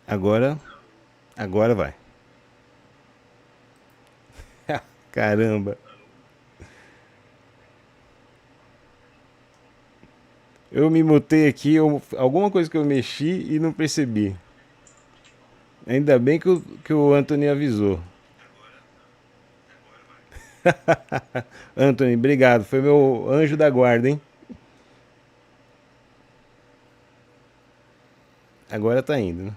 Agora, agora vai. Caramba. Eu me mutei aqui, alguma coisa que eu mexi e não percebi. Ainda bem que o Anthony avisou. Anthony, obrigado. Foi meu anjo da guarda, hein? Agora tá indo, né?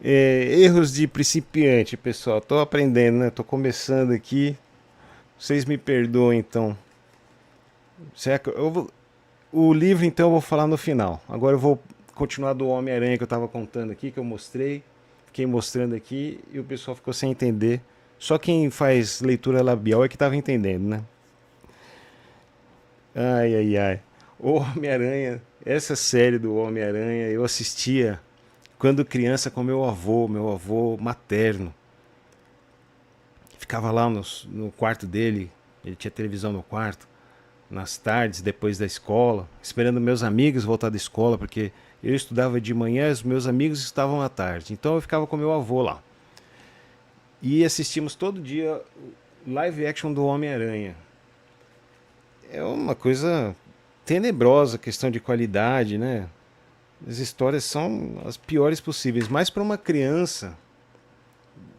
Erros de principiante, pessoal. Tô aprendendo, né? Tô começando aqui. Vocês me perdoem, então. Certo? O livro, então, eu vou falar no final. Agora eu vou continuar do Homem-Aranha que eu tava contando aqui, que eu mostrei. Fiquei mostrando aqui e o pessoal ficou sem entender. Só quem faz leitura labial é que tava entendendo, né? Ai, ai, ai. O Homem-Aranha, essa série do Homem-Aranha eu assistia quando criança com meu avô materno. Ficava lá no quarto dele, ele tinha televisão no quarto, nas tardes, depois da escola, esperando meus amigos voltar da escola, porque eu estudava de manhã e os meus amigos estavam à tarde. Então eu ficava com meu avô lá. E assistimos todo dia live action do Homem-Aranha. É uma coisa tenebrosa, questão de qualidade, né? As histórias são as piores possíveis, mas para uma criança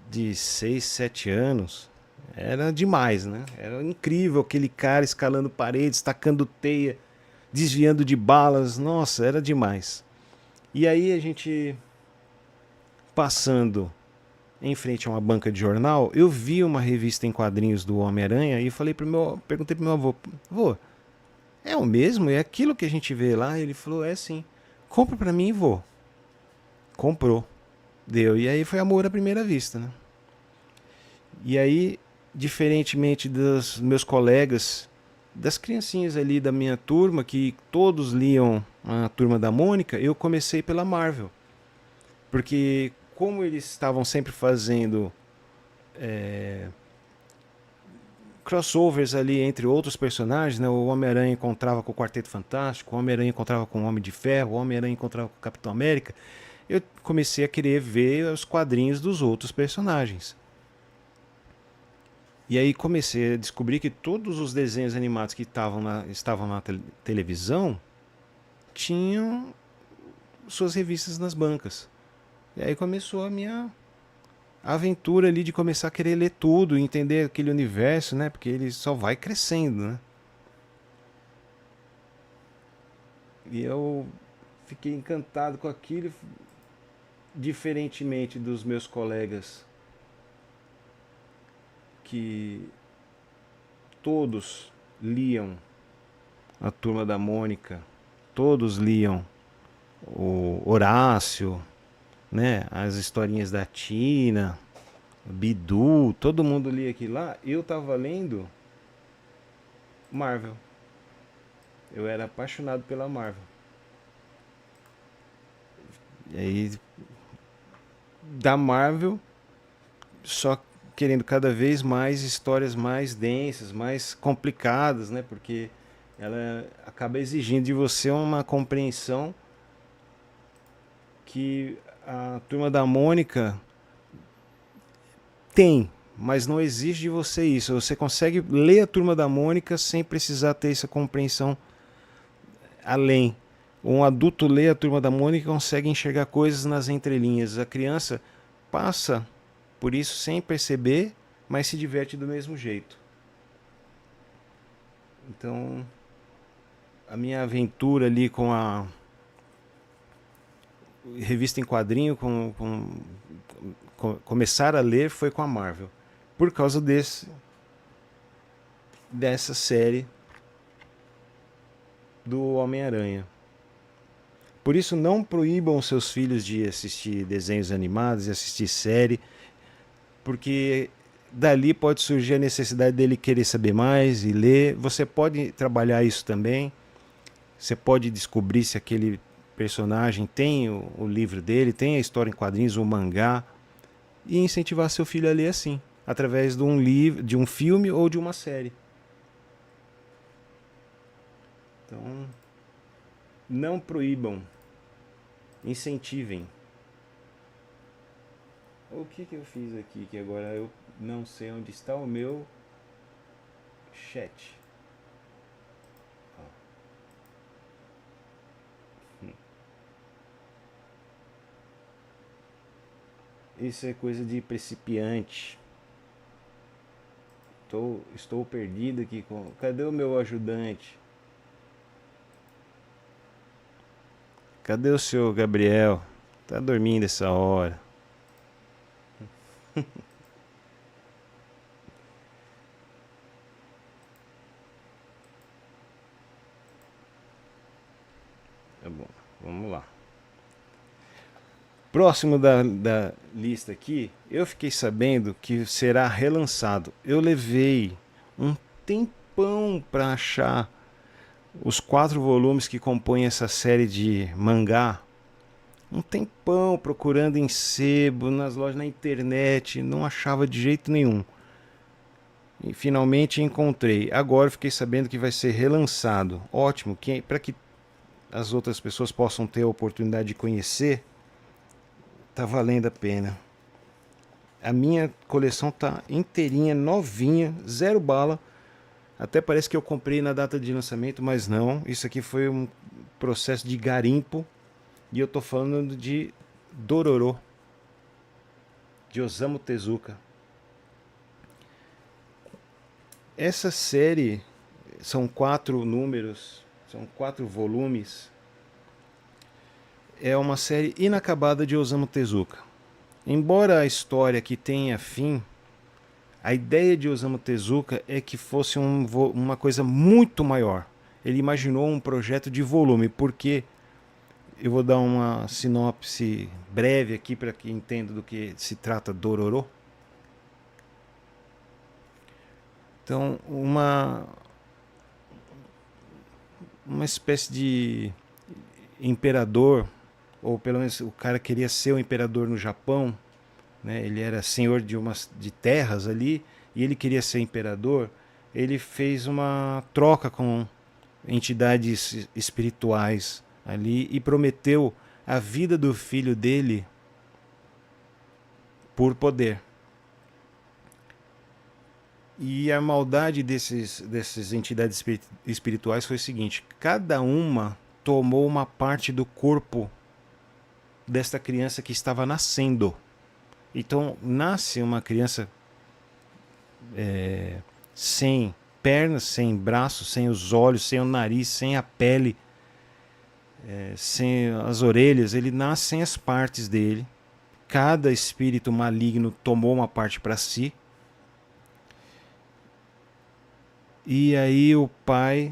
de 6 7 anos era demais, né? Era incrível aquele cara escalando paredes, tacando teia, desviando de balas, nossa, era demais. E aí a gente passando em frente a uma banca de jornal, eu vi uma revista em quadrinhos do Homem-Aranha e perguntei pro meu avô, vô, é o mesmo? É aquilo que a gente vê lá? Ele falou, é sim. Compra pra mim, vô. Comprou. Deu. E aí foi amor à primeira vista, né? E aí, diferentemente dos meus colegas, das criancinhas ali da minha turma, que todos liam a Turma da Mônica, eu comecei pela Marvel. Porque como eles estavam sempre fazendo crossovers ali entre outros personagens, né? O Homem-Aranha encontrava com o Quarteto Fantástico, o Homem-Aranha encontrava com o Homem de Ferro, o Homem-Aranha encontrava com o Capitão América. Eu comecei a querer ver os quadrinhos dos outros personagens. E aí comecei a descobrir que todos os desenhos animados que estavam na televisão tinham suas revistas nas bancas. E aí começou a minha aventura ali de começar a querer ler tudo, entender aquele universo, né? Porque ele só vai crescendo, né? E eu fiquei encantado com aquilo, diferentemente dos meus colegas que todos liam a Turma da Mônica, todos liam o Horácio, né? As historinhas da Tina, Bidu, todo mundo lia aquilo lá. Eu tava lendo Marvel. Eu era apaixonado pela Marvel. E aí, da Marvel, só querendo cada vez mais histórias mais densas, mais complicadas, né? Porque ela acaba exigindo de você uma compreensão que a Turma da Mônica tem, mas não exige de você isso. Você consegue ler a Turma da Mônica sem precisar ter essa compreensão além. Um adulto lê a Turma da Mônica e consegue enxergar coisas nas entrelinhas. A criança passa por isso sem perceber, mas se diverte do mesmo jeito. Então, a minha aventura ali com a revista em quadrinho, começar a ler foi com a Marvel. Por causa dessa série do Homem-Aranha. Por isso, não proíbam seus filhos de assistir desenhos animados e assistir série, porque dali pode surgir a necessidade dele querer saber mais e ler. Você pode trabalhar isso também. Você pode descobrir se aquele personagem tem o livro dele, tem a história em quadrinhos, o mangá, e incentivar seu filho a ler assim, através de um livro, de um filme ou de uma série. Então, Não proíbam, incentivem. O que eu fiz aqui que agora eu não sei onde está o meu chat? Isso é coisa de principiante. Estou perdido aqui com. Cadê o meu ajudante? Cadê o seu Gabriel? Tá dormindo essa hora. Tá bom, vamos lá. Próximo da lista aqui, eu fiquei sabendo que será relançado. Eu levei um tempão para achar os 4 volumes que compõem essa série de mangá. Um tempão procurando em sebo, nas lojas, na internet, não achava de jeito nenhum. E finalmente encontrei. Agora fiquei sabendo que vai ser relançado. Ótimo, para que as outras pessoas possam ter a oportunidade de conhecer, tá valendo a pena. A minha coleção tá inteirinha, novinha, zero bala. Até parece que eu comprei na data de lançamento, mas não. Isso aqui foi um processo de garimpo. E eu tô falando de Dororo, de Osamu Tezuka. Essa série são 4 números, são 4 volumes. É uma série inacabada de Osamu Tezuka. Embora a história aqui tenha fim, a ideia de Osamu Tezuka é que fosse uma coisa muito maior. Ele imaginou um projeto de volume, porque eu vou dar uma sinopse breve aqui para que entenda do que se trata Dororo. Então, uma espécie de imperador, ou pelo menos o cara queria ser o imperador no Japão, né? Ele era senhor de terras ali e ele queria ser imperador. Ele fez uma troca com entidades espirituais ali e prometeu a vida do filho dele por poder. E a maldade dessas entidades espirituais foi o seguinte: cada uma tomou uma parte do corpo desta criança que estava nascendo. Então nasce uma criança sem pernas, sem braços, sem os olhos, sem o nariz, sem a pele, sem as orelhas. Ele nasce sem as partes dele. Cada espírito maligno tomou uma parte para si. E aí o pai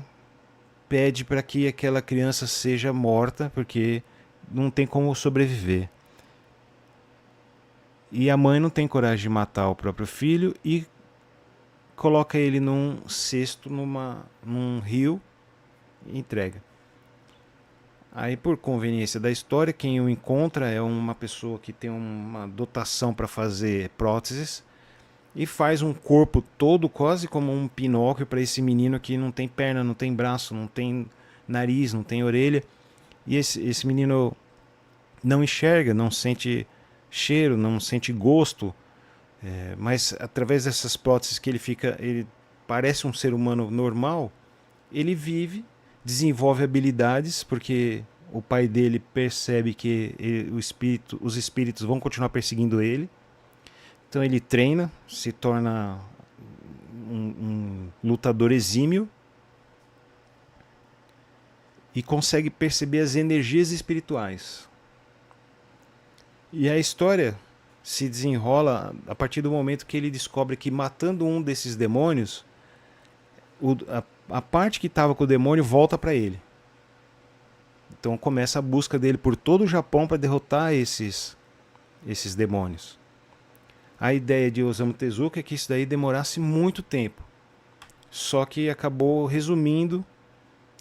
pede para que aquela criança seja morta, porque não tem como sobreviver. E a mãe não tem coragem de matar o próprio filho e coloca ele num cesto num rio e entrega. Aí, por conveniência da história, quem o encontra é uma pessoa que tem uma dotação para fazer próteses e faz um corpo todo quase como um Pinóquio para esse menino que não tem perna, não tem braço, não tem nariz, não tem orelha. E esse menino não enxerga, não sente cheiro, não sente gosto, mas através dessas próteses que ele parece um ser humano normal, ele vive, desenvolve habilidades, porque o pai dele percebe que os espíritos vão continuar perseguindo ele. Então ele treina, se torna um lutador exímio e consegue perceber as energias espirituais. E a história se desenrola a partir do momento que ele descobre que matando um desses demônios, a parte que estava com o demônio volta para ele. Então começa a busca dele por todo o Japão para derrotar esses demônios. A ideia de Osamu Tezuka é que isso daí demorasse muito tempo. Só que acabou resumindo,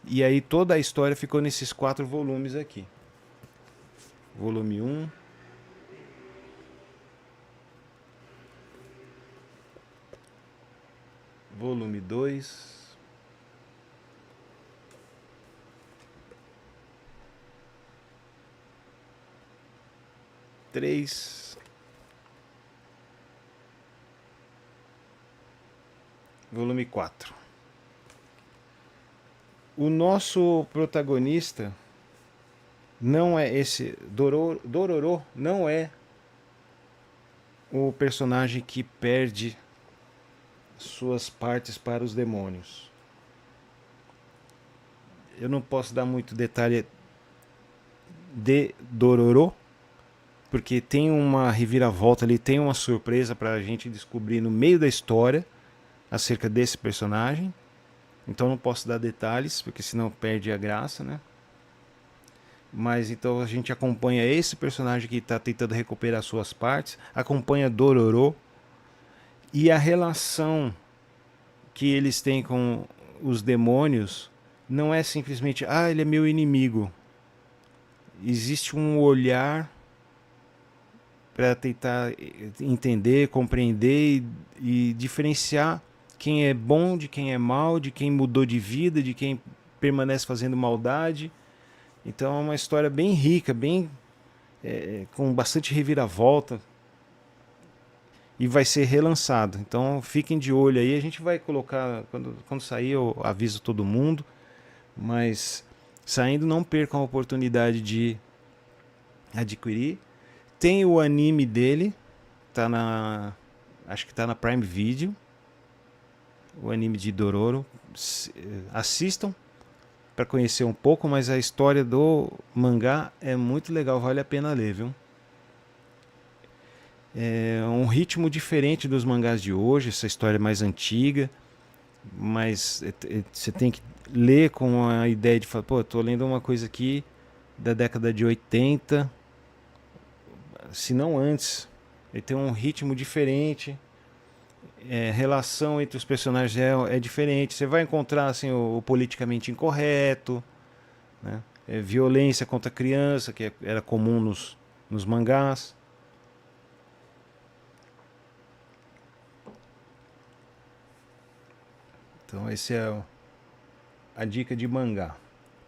e aí toda a história ficou nesses 4 volumes aqui. Volume 1. Volume 2. 3, volume 4. O nosso protagonista não é esse Dororo, não é o personagem que perde suas partes para os demônios. Eu não posso dar muito detalhe de Dororo, porque tem uma reviravolta ali, tem uma surpresa para a gente descobrir no meio da história acerca desse personagem. Então não posso dar detalhes, porque senão perde a graça, né? Mas então a gente acompanha esse personagem que está tentando recuperar suas partes, acompanha Dororo e a relação que eles têm com os demônios não é simplesmente, ele é meu inimigo. Existe um olhar para tentar entender, compreender e diferenciar quem é bom de quem é mal, de quem mudou de vida, de quem permanece fazendo maldade. Então é uma história bem rica, bem com bastante reviravolta, e vai ser relançado. Então fiquem de olho aí. A gente vai colocar, quando sair eu aviso todo mundo, mas saindo não percam a oportunidade de adquirir. Tem o anime dele, acho que tá na Prime Video, o anime de Dororo. Assistam para conhecer um pouco, mas a história do mangá é muito legal, vale a pena ler, viu? É um ritmo diferente dos mangás de hoje, essa história é mais antiga, mas você tem que ler com a ideia de falar, pô, eu tô lendo uma coisa aqui da década de 80, se não antes. Ele tem um ritmo diferente, relação entre os personagens é diferente. Você vai encontrar assim, o politicamente incorreto, né? Violência contra a criança, que era comum nos mangás. Então esse é a dica de mangá.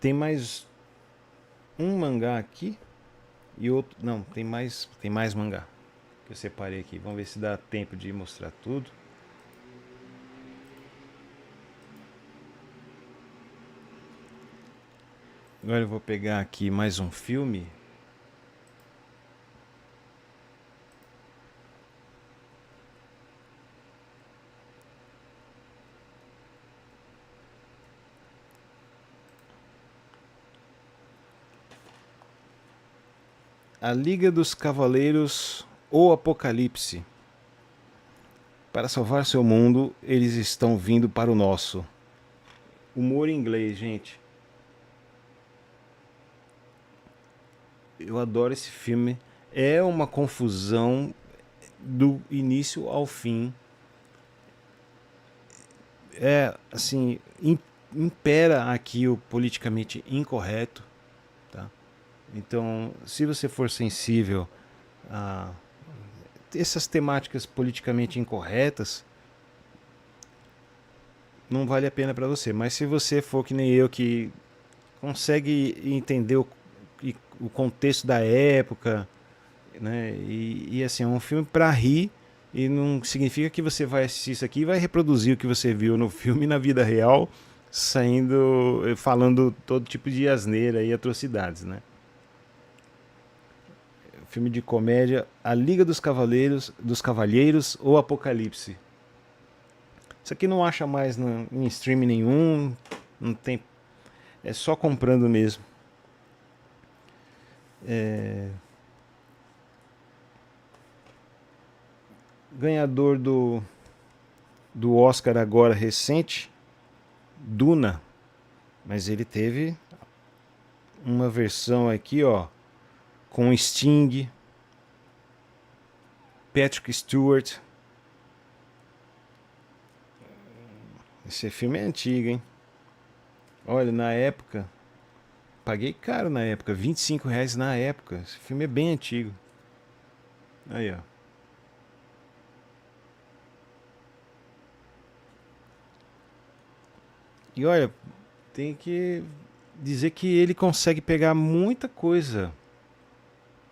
Tem mais um mangá aqui e outro. Não, tem mais mangá que eu separei aqui. Vamos ver se dá tempo de mostrar tudo. Agora eu vou pegar aqui mais um filme. A Liga dos Cavaleiros ou Apocalipse. Para salvar seu mundo, eles estão vindo para o nosso. Humor em inglês, gente. Eu adoro esse filme. É uma confusão do início ao fim. É, assim, impera aqui o politicamente incorreto, tá? Então, se você for sensível a essas temáticas politicamente incorretas, não vale a pena para você. Mas se você for que nem eu, que consegue entender o contexto da época, né? E assim, é um filme para rir, e não significa que você vai assistir isso aqui e vai reproduzir o que você viu no filme na vida real, falando todo tipo de asneira e atrocidades, né? Filme de comédia, A Liga dos Cavalheiros ou Apocalipse. Isso aqui não acha mais em streaming nenhum, não tem, é só comprando mesmo. Ganhador do Oscar agora recente, Duna, mas ele teve uma versão aqui, ó, com Sting, Patrick Stewart. Esse filme é antigo, hein? Olha, na época, paguei caro na época, R$ 25 na época. Esse filme é bem antigo. Aí, ó. E olha, tem que dizer que ele consegue pegar muita coisa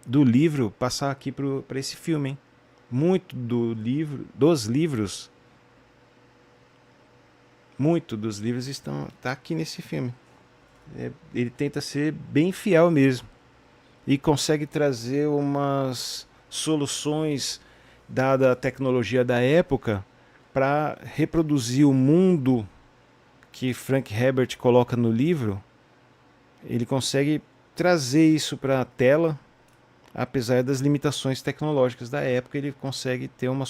do livro passar aqui para esse filme, hein? Muito dos livros, muito dos livros tá aqui nesse filme. Ele tenta ser bem fiel mesmo e consegue trazer umas soluções dada a tecnologia da época para reproduzir o mundo que Frank Herbert coloca no livro. Ele consegue trazer isso para a tela, apesar das limitações tecnológicas da época, ele consegue ter uma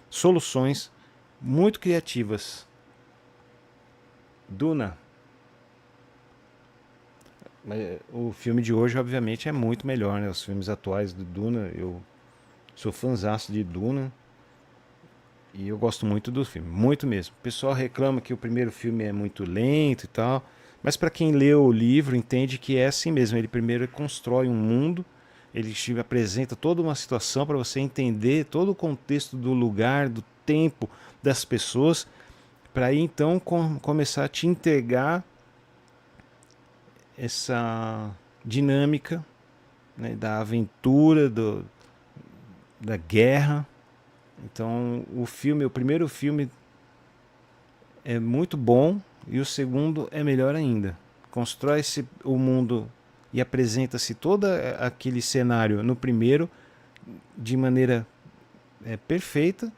soluções muito criativas. Duna. O filme de hoje, obviamente, é muito melhor, né? Os filmes atuais do Duna, eu sou fãzaço de Duna e eu gosto muito do filme, muito mesmo. O pessoal reclama que o primeiro filme é muito lento e tal, mas para quem leu o livro entende que é assim mesmo. Ele primeiro constrói um mundo, ele te apresenta toda uma situação para você entender todo o contexto do lugar, do tempo, das pessoas, para aí então começar a te entregar essa dinâmica, né, da aventura, da guerra. Então o primeiro filme é muito bom e o segundo é melhor ainda. Constrói-se o mundo e apresenta-se todo aquele cenário no primeiro de maneira perfeita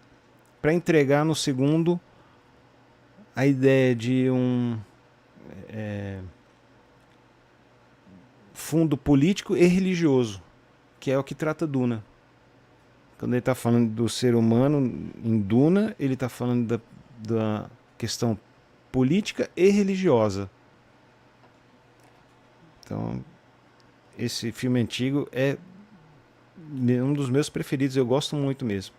para entregar no segundo a ideia de um fundo político e religioso, que é o que trata Duna. Quando ele está falando do ser humano em Duna, ele está falando da questão política e religiosa. Então, esse filme antigo é um dos meus preferidos, eu gosto muito mesmo.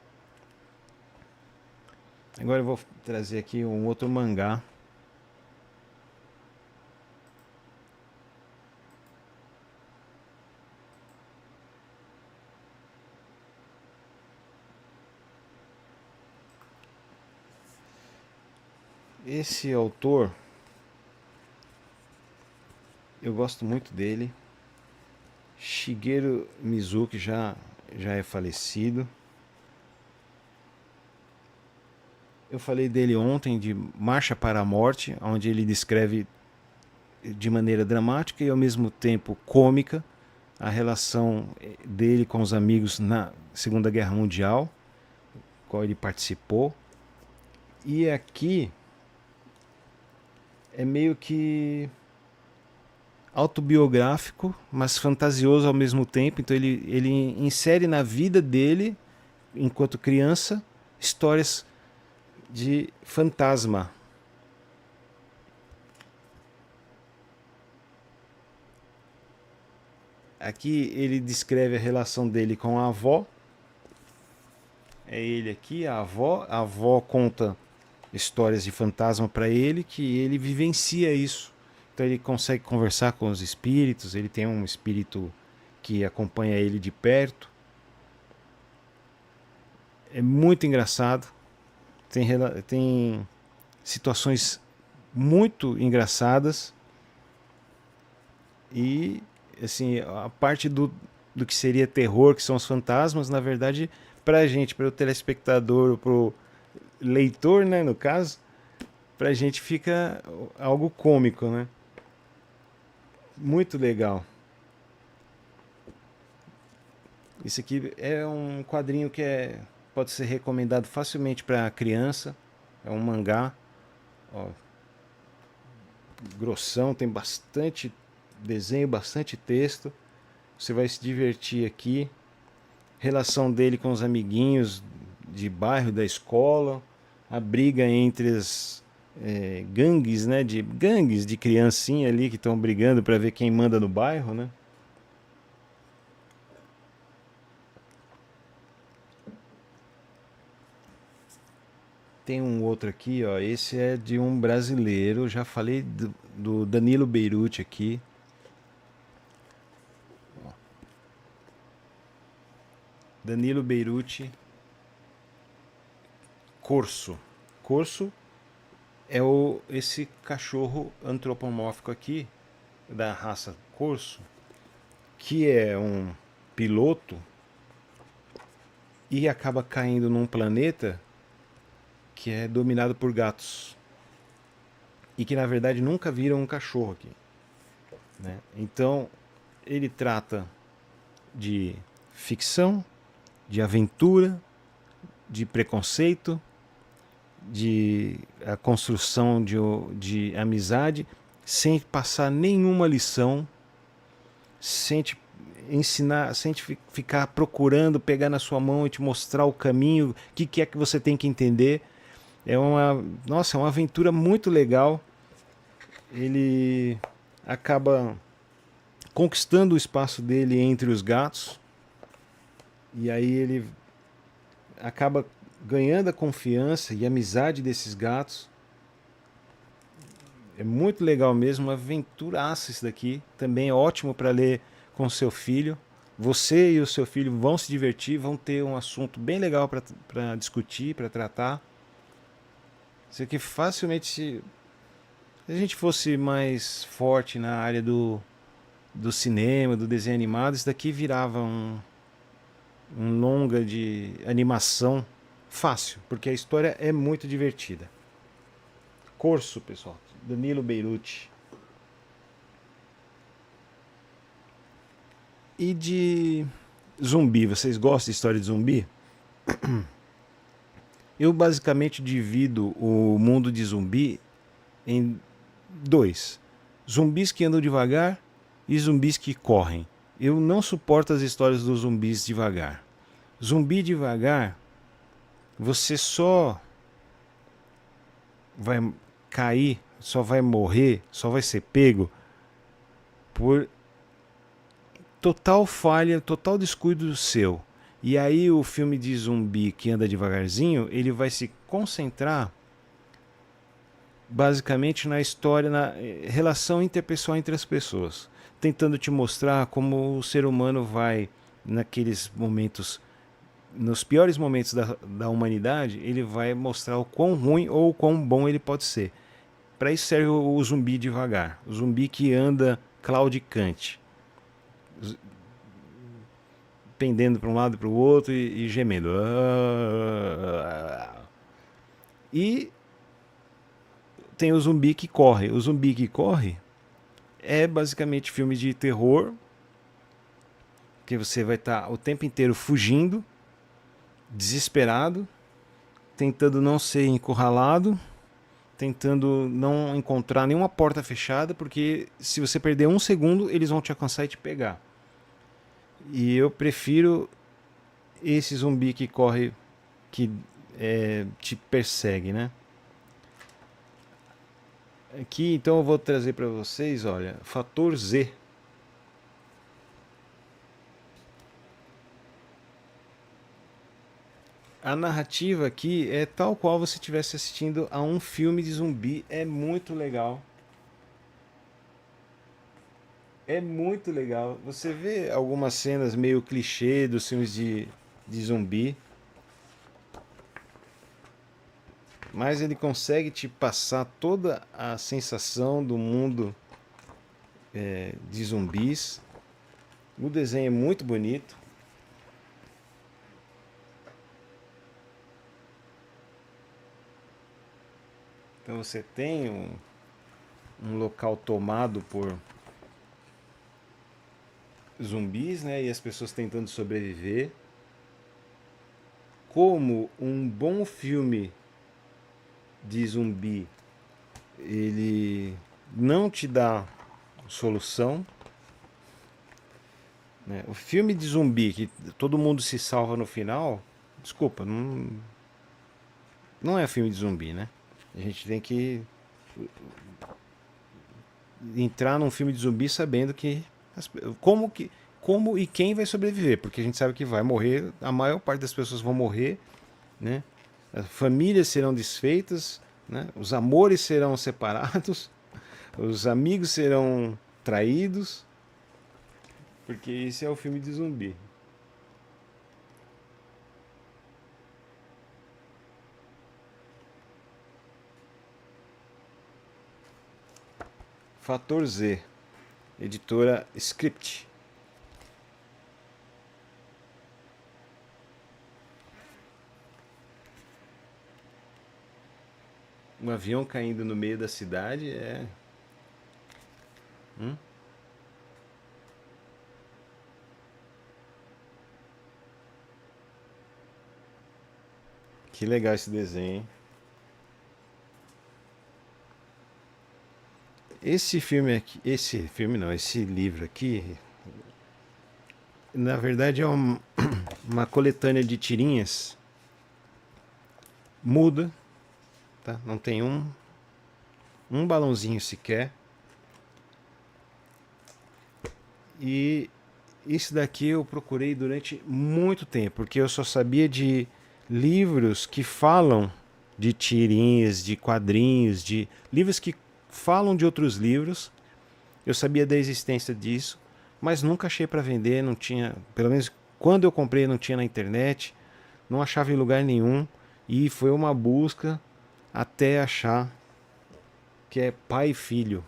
Agora eu vou trazer aqui um outro mangá. Esse autor, eu gosto muito dele. Shigeru Mizuki já é falecido. Eu falei dele ontem, de Marcha para a Morte, onde ele descreve de maneira dramática e ao mesmo tempo cômica a relação dele com os amigos na Segunda Guerra Mundial, qual ele participou. E aqui é meio que autobiográfico, mas fantasioso ao mesmo tempo. Então ele insere na vida dele, enquanto criança, histórias de fantasma. Aqui ele descreve a relação dele com a avó. É ele aqui, a avó. A avó conta histórias de fantasma para ele, que ele vivencia isso. Então ele consegue conversar com os espíritos, ele tem um espírito que acompanha ele de perto. É muito engraçado. Tem situações muito engraçadas. E assim, a parte do que seria terror, que são os fantasmas, na verdade, pra gente, para o telespectador, pro leitor, né, no caso, pra gente fica algo cômico, né? Muito legal. Isso aqui é um quadrinho que pode ser recomendado facilmente para criança. É um mangá, ó, grossão, tem bastante desenho, bastante texto. Você vai se divertir aqui. Relação dele com os amiguinhos de bairro, da escola, a briga entre as gangues, né, gangues de criancinha ali que estão brigando para ver quem manda no bairro, né? Tem um outro aqui, ó. Esse é de um brasileiro. Já falei do Danilo Beirute aqui. Danilo Beirute, Corso. Corso é esse cachorro antropomórfico aqui, da raça Corso, que é um piloto e acaba caindo num planeta que é dominado por gatos e que na verdade nunca viram um cachorro aqui, né? Então ele trata de ficção, de aventura, de preconceito, de a construção de amizade, sem passar nenhuma lição, sem te ensinar, sem te ficar procurando, pegar na sua mão e te mostrar o caminho, o que é que você tem que entender. Nossa, é uma aventura muito legal. Ele acaba conquistando o espaço dele entre os gatos, e aí ele acaba ganhando a confiança e a amizade desses gatos. É muito legal mesmo, uma aventuraça isso daqui. Também é ótimo para ler com seu filho. Você e o seu filho vão se divertir, vão ter um assunto bem legal para discutir, para tratar. Isso aqui facilmente, se a gente fosse mais forte na área do cinema, do desenho animado, isso daqui virava um longa de animação fácil, porque a história é muito divertida. Corso, pessoal, Danilo Beirute. E de zumbi, vocês gostam de história de zumbi? Eu basicamente divido o mundo de zumbi em dois: zumbis que andam devagar e zumbis que correm. Eu não suporto as histórias dos zumbis devagar. Zumbi devagar, você só vai cair, só vai morrer, só vai ser pego por total falha, total descuido seu. E aí o filme de zumbi que anda devagarzinho, ele vai se concentrar basicamente na história, na relação interpessoal entre as pessoas, tentando te mostrar como o ser humano vai, naqueles momentos, nos piores momentos da humanidade, ele vai mostrar o quão ruim ou o quão bom ele pode ser. Para isso serve o zumbi devagar, o zumbi que anda claudicante, pendendo para um lado e para o outro e gemendo. E tem o zumbi que corre. O zumbi que corre é basicamente filme de terror, que você vai estar o tempo inteiro fugindo, desesperado, tentando não ser encurralado, tentando não encontrar nenhuma porta fechada, porque se você perder um segundo, eles vão te alcançar e te pegar. E eu prefiro esse zumbi que corre, que te persegue, né? Aqui então eu vou trazer para vocês, olha, Fator Z. A narrativa aqui é tal qual você estivesse assistindo a um filme de zumbi. É muito legal. É muito legal. Você vê algumas cenas meio clichê dos filmes de zumbi, mas ele consegue te passar toda a sensação do mundo de zumbis. O desenho é muito bonito. Então você tem um local tomado por zumbis, né? E as pessoas tentando sobreviver. Como um bom filme de zumbi, ele não te dá solução, né? O filme de zumbi que todo mundo se salva no final, desculpa, não é filme de zumbi, né? A gente tem que entrar num filme de zumbi sabendo que como e quem vai sobreviver, porque a gente sabe que vai morrer, a maior parte das pessoas vão morrer, né? As famílias serão desfeitas, né? Os amores serão separados, os amigos serão traídos, porque esse é o filme de zumbi. Fator Z, editora Script. Um avião caindo no meio da cidade é. Hum? Que legal esse desenho, hein? Esse filme aqui. Esse filme não, esse livro aqui. Na verdade é uma coletânea de tirinhas muda, tá? Não tem um balãozinho sequer. E isso daqui eu procurei durante muito tempo, porque eu só sabia de livros que falam de tirinhas, de quadrinhos, de livros que falam de outros livros. Eu sabia da existência disso, mas nunca achei para vender, não tinha, pelo menos quando eu comprei não tinha na internet, não achava em lugar nenhum e foi uma busca até achar que é Pai e Filho.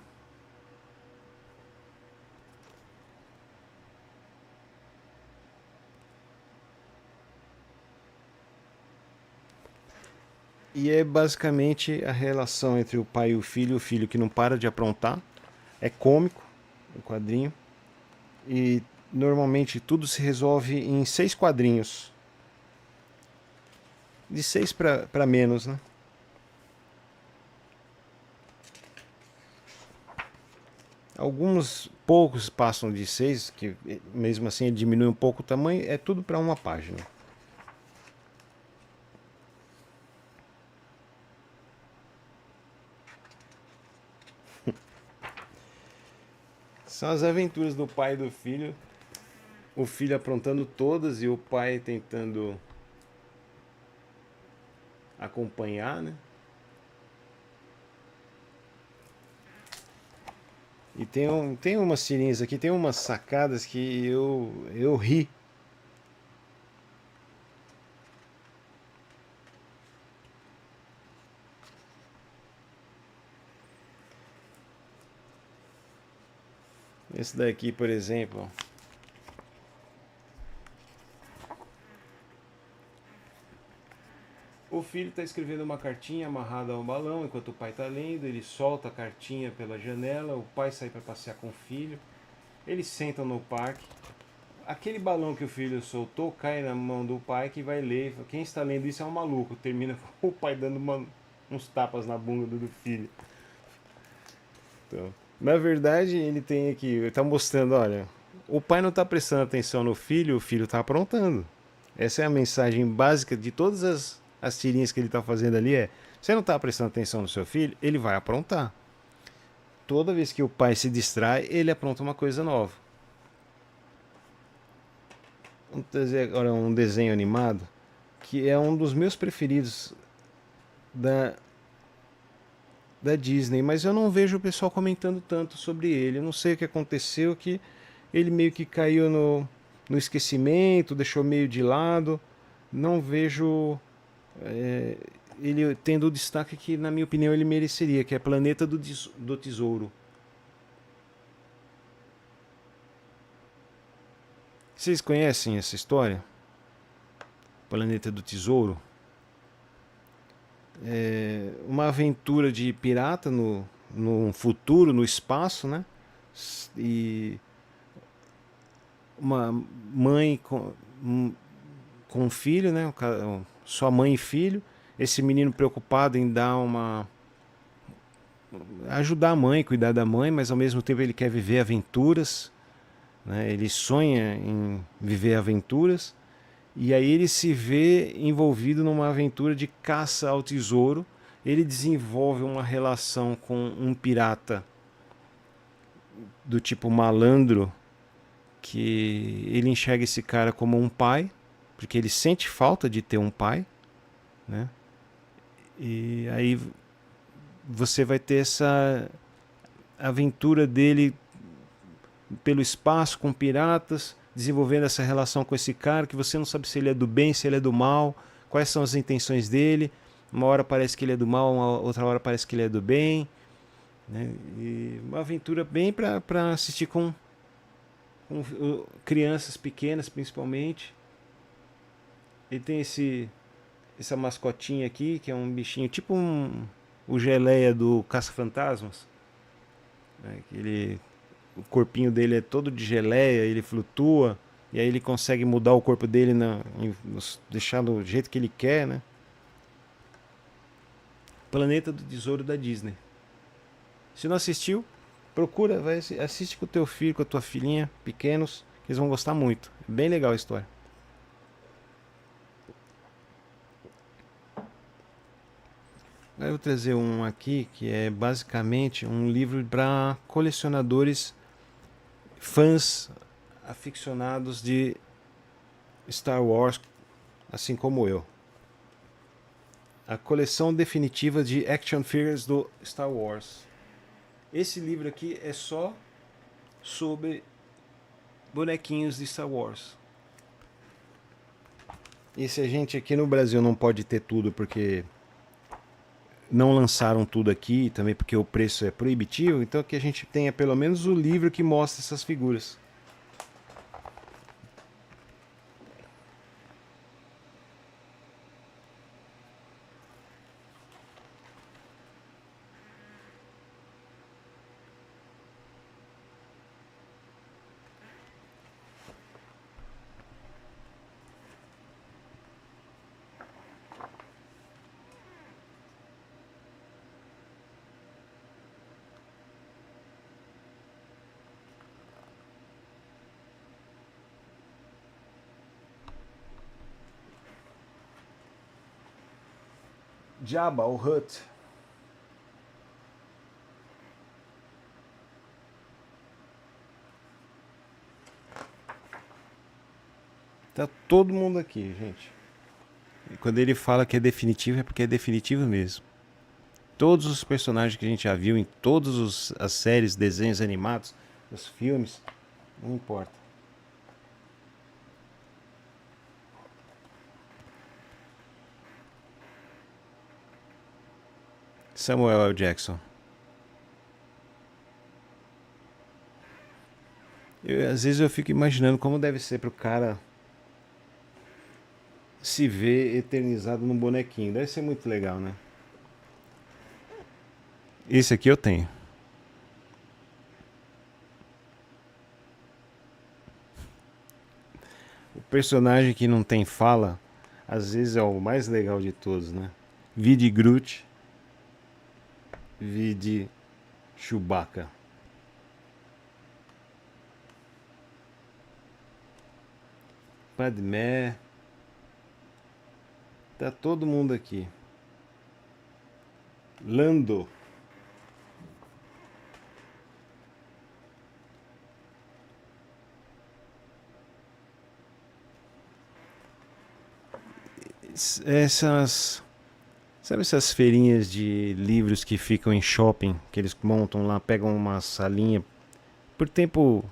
E é basicamente a relação entre o pai e o filho que não para de aprontar. É cômico o quadrinho. E normalmente tudo se resolve em 6 quadrinhos. De 6 para menos, né? Alguns poucos passam de 6, que mesmo assim ele diminui um pouco o tamanho. É tudo para uma página. São as aventuras do pai e do filho. O filho aprontando todas e o pai tentando acompanhar, né? E tem umas tirinhas aqui, tem umas sacadas que eu ri. Esse daqui, por exemplo. O filho está escrevendo uma cartinha amarrada ao balão enquanto o pai está lendo. Ele solta a cartinha pela janela. O pai sai para passear com o filho. Eles sentam no parque. Aquele balão que o filho soltou cai na mão do pai que vai ler. Quem está lendo isso é um maluco. Termina com o pai dando uns tapas na bunda do filho. Então, na verdade, ele tem aqui, ele está mostrando, olha, o pai não está prestando atenção no filho, o filho está aprontando. Essa é a mensagem básica de todas as tirinhas que ele está fazendo ali. Você não está prestando atenção no seu filho, ele vai aprontar. Toda vez que o pai se distrai, ele apronta uma coisa nova. Vamos trazer agora um desenho animado, que é um dos meus preferidos da, da Disney, mas eu não vejo o pessoal comentando tanto sobre ele. Eu não sei o que aconteceu, que ele meio que caiu no esquecimento, deixou meio de lado. Não vejo ele tendo o destaque que, na minha opinião, ele mereceria, que é Planeta do Tesouro. Vocês conhecem essa história? Planeta do Tesouro? É uma aventura de pirata no futuro, no espaço, né? E uma mãe com um filho, né? Sua mãe e filho. Esse menino preocupado em dar uma ajudar a mãe, cuidar da mãe, mas ao mesmo tempo ele quer viver aventuras, né? Ele sonha em viver aventuras e aí ele se vê envolvido numa aventura de caça ao tesouro. Ele desenvolve uma relação com um pirata do tipo malandro, que ele enxerga esse cara como um pai, porque ele sente falta de ter um pai, né? E aí você vai ter essa aventura dele pelo espaço com piratas, desenvolvendo essa relação com esse cara que você não sabe se ele é do bem, se ele é do mal, quais são as intenções dele. Uma hora parece que ele é do mal, uma outra hora parece que ele é do bem, né? E uma aventura bem para assistir com crianças pequenas, principalmente. Ele tem essa mascotinha aqui, que é um bichinho tipo o Geleia do Caça-Fantasmas, né? O corpinho dele é todo de geleia, ele flutua, e aí ele consegue mudar o corpo dele, deixar do jeito que ele quer, né? Planeta do Tesouro da Disney. Se não assistiu, procura, assiste com o teu filho, com a tua filhinha, pequenos, que eles vão gostar muito. É bem legal a história. Agora eu vou trazer um aqui que é basicamente um livro para colecionadores, fãs aficionados de Star Wars, assim como eu. A coleção definitiva de action figures do Star Wars. Esse livro aqui é só sobre bonequinhos de Star Wars. E se a gente aqui no Brasil não pode ter tudo porque não lançaram tudo aqui, também porque o preço é proibitivo, então que a gente tenha pelo menos o livro que mostra essas figuras. Jabba, o Hutt. Tá todo mundo aqui, gente. E quando ele fala que é definitivo, é porque é definitivo mesmo. Todos os personagens que a gente já viu em todas as séries, desenhos animados, os filmes, não importa. Samuel L. Jackson. Às vezes eu fico imaginando como deve ser pro cara se ver eternizado num bonequinho. Deve ser muito legal, né? Esse aqui eu tenho. O personagem que não tem fala, às vezes é o mais legal de todos, né? Vide Groot, vide Chewbacca. Padmé. Tá todo mundo aqui. Lando. Essas. Sabe essas feirinhas de livros que ficam em shopping, que eles montam lá, pegam uma salinha por tempo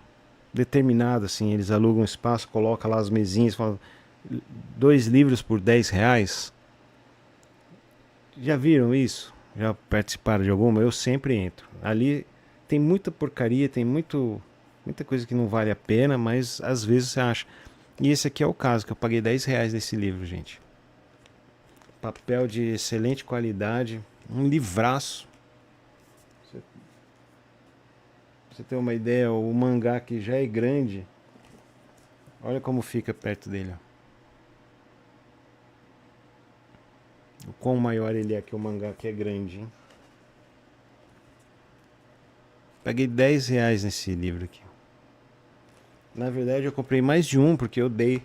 determinado, assim, eles alugam um espaço, colocam lá as mesinhas, falam 2 livros por R$ 10. Já viram isso? Já participaram de alguma? Eu sempre entro. Ali tem muita porcaria, tem muita coisa que não vale a pena, mas às vezes você acha. E esse aqui é o caso, que eu paguei R$ 10 nesse livro, gente. Papel de excelente qualidade, um livraço. Pra você ter uma ideia, o mangá que já é grande, olha como fica perto dele. O quão maior ele é que o mangá que é grande, hein? Paguei R$ 10 nesse livro aqui. Na verdade eu comprei mais de um porque eu dei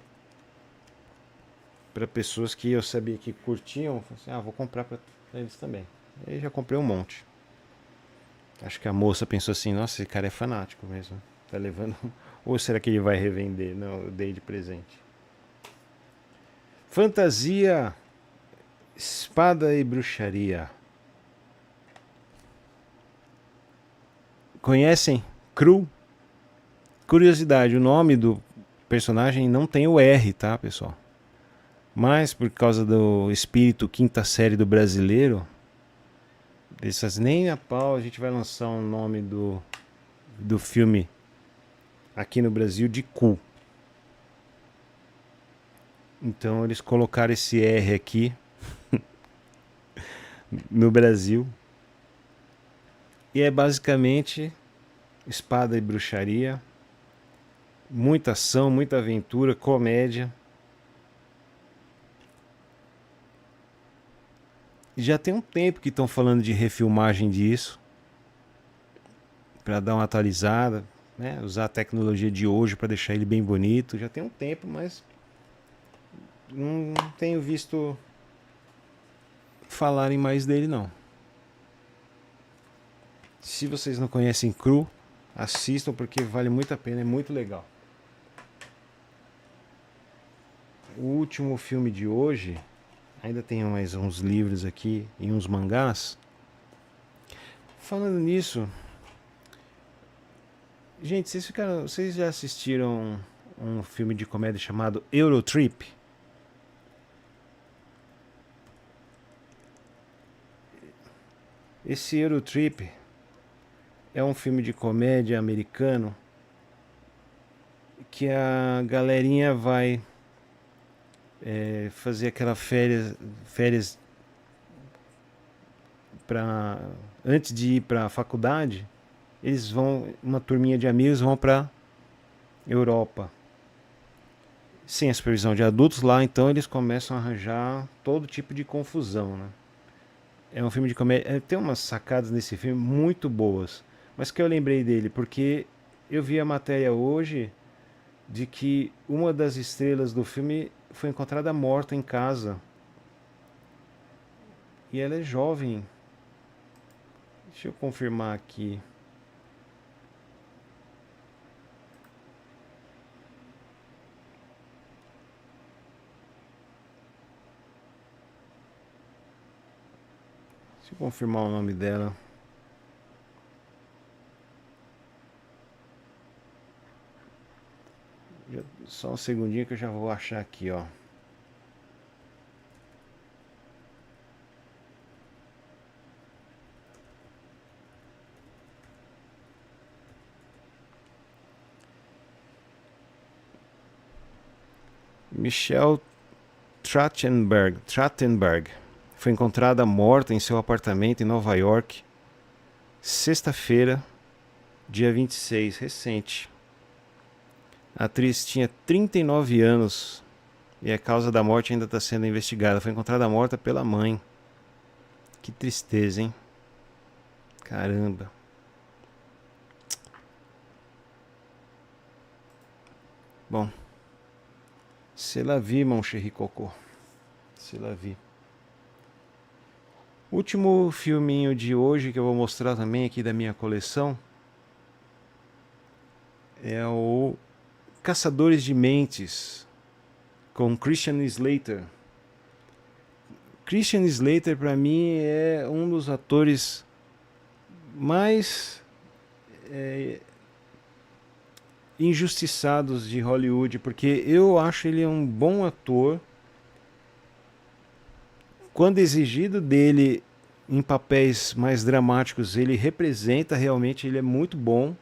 para pessoas que eu sabia que curtiam. Falei assim, vou comprar para eles também. Aí já comprei um monte. Acho que a moça pensou assim, nossa, esse cara é fanático mesmo. Tá levando. Ou será que ele vai revender? Não, eu dei de presente. Fantasia, espada e bruxaria. Conhecem? Cru? Curiosidade, o nome do personagem não tem o R, tá, pessoal? Mas por causa do espírito quinta série do brasileiro, dessas nem a pau a gente vai lançar um nome do filme aqui no Brasil de Cu. Então eles colocaram esse R aqui no Brasil E é basicamente espada e bruxaria, muita ação, muita aventura, comédia. E já tem um tempo que estão falando de refilmagem disso, para dar uma atualizada, né? Usar a tecnologia de hoje para deixar ele bem bonito. Já tem um tempo, mas não tenho visto falarem mais dele não. Se vocês não conhecem Cru, assistam porque vale muito a pena, é muito legal. O último filme de hoje, ainda tem mais uns livros aqui e uns mangás. Falando nisso, gente, vocês já assistiram um filme de comédia chamado Eurotrip? Esse Eurotrip é um filme de comédia americano que a galerinha vai fazer aquela férias para antes de ir para a faculdade. Eles vão, uma turminha de amigos vão para Europa sem a supervisão de adultos lá, então eles começam a arranjar todo tipo de confusão, né? É um filme de comédia, tem umas sacadas nesse filme muito boas, mas que eu lembrei dele porque eu vi a matéria hoje de que uma das estrelas do filme foi encontrada morta em casa. E ela é jovem. Deixa eu confirmar aqui. Deixa eu confirmar o nome dela. Só um segundinho que eu já vou achar aqui, ó. Michelle Trachtenberg foi encontrada morta em seu apartamento em Nova York, sexta-feira, dia 26, recente. A atriz tinha 39 anos e a causa da morte ainda está sendo investigada. Foi encontrada morta pela mãe. Que tristeza, hein? Caramba. Bom, c'est la vie, mon chéri Coco. C'est la vie. Último filminho de hoje que eu vou mostrar também aqui da minha coleção é o Caçadores de Mentes, com Christian Slater. Christian Slater, para mim, é um dos atores mais injustiçados de Hollywood, porque eu acho ele um bom ator. Quando exigido dele em papéis mais dramáticos, ele representa realmente, ele é muito bom.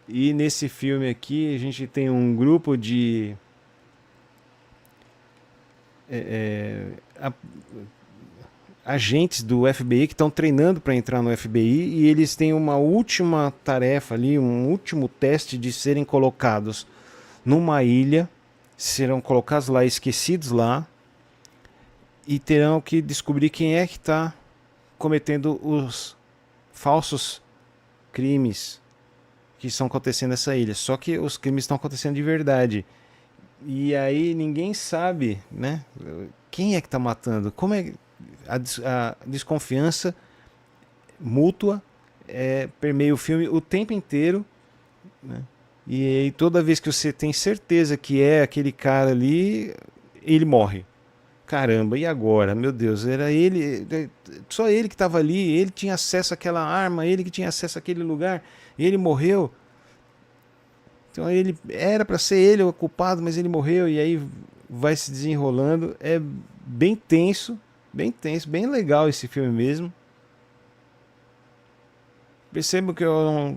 E nesse filme aqui a gente tem um grupo de agentes do FBI que estão treinando para entrar no FBI e eles têm uma última tarefa ali, um último teste de serem colocados numa ilha, serão colocados lá, esquecidos lá, e terão que descobrir quem é que está cometendo os falsos crimes que estão acontecendo nessa ilha. Só que os crimes estão acontecendo de verdade. E aí ninguém sabe, né? Quem é que está matando? Como é a desconfiança mútua permeia o filme o tempo inteiro, né? E aí toda vez que você tem certeza que é aquele cara ali, ele morre. Caramba, e agora? Meu Deus, era ele, só ele que estava ali, ele tinha acesso àquela arma, ele que tinha acesso àquele lugar, ele morreu. Então ele era para ser ele o culpado, mas ele morreu e aí vai se desenrolando. É bem tenso, bem legal esse filme mesmo. Percebo que eu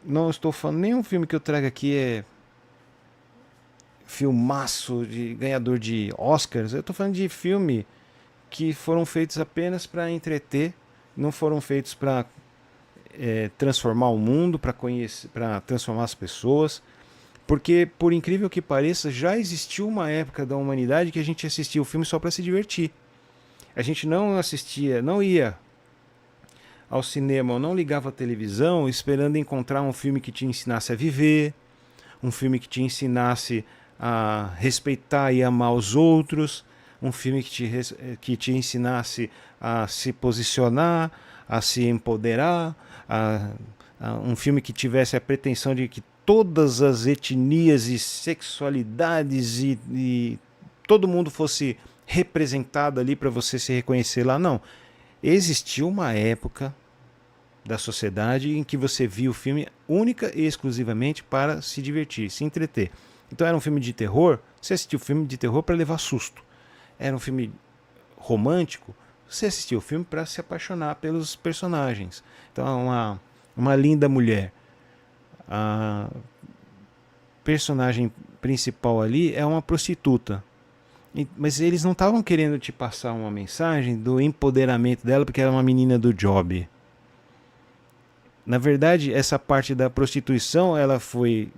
não estou falando, nenhum filme que eu trago aqui é filmaço de ganhador de Oscars. Eu estou falando de filme que foram feitos apenas para entreter, não foram feitos para transformar o mundo, para conhecer, para transformar as pessoas. Porque, por incrível que pareça, já existiu uma época da humanidade que a gente assistia o filme só para se divertir. A gente não assistia, não ia ao cinema ou não ligava a televisão esperando encontrar um filme que te ensinasse a viver, um filme que te ensinasse a respeitar e amar os outros, um filme que te ensinasse a se posicionar, a se empoderar, um filme que tivesse a pretensão de que todas as etnias e sexualidades e todo mundo fosse representado ali para você se reconhecer lá. Não. Existiu uma época da sociedade em que você via o filme única e exclusivamente para se divertir, se entreter. Então era um filme de terror, você assistiu o filme de terror para levar susto. Era um filme romântico, você assistiu o filme para se apaixonar pelos personagens. Então uma linda mulher. A personagem principal ali é uma prostituta. Mas eles não estavam querendo te passar uma mensagem do empoderamento dela porque era uma menina do job. Na verdade, essa parte da prostituição ela foi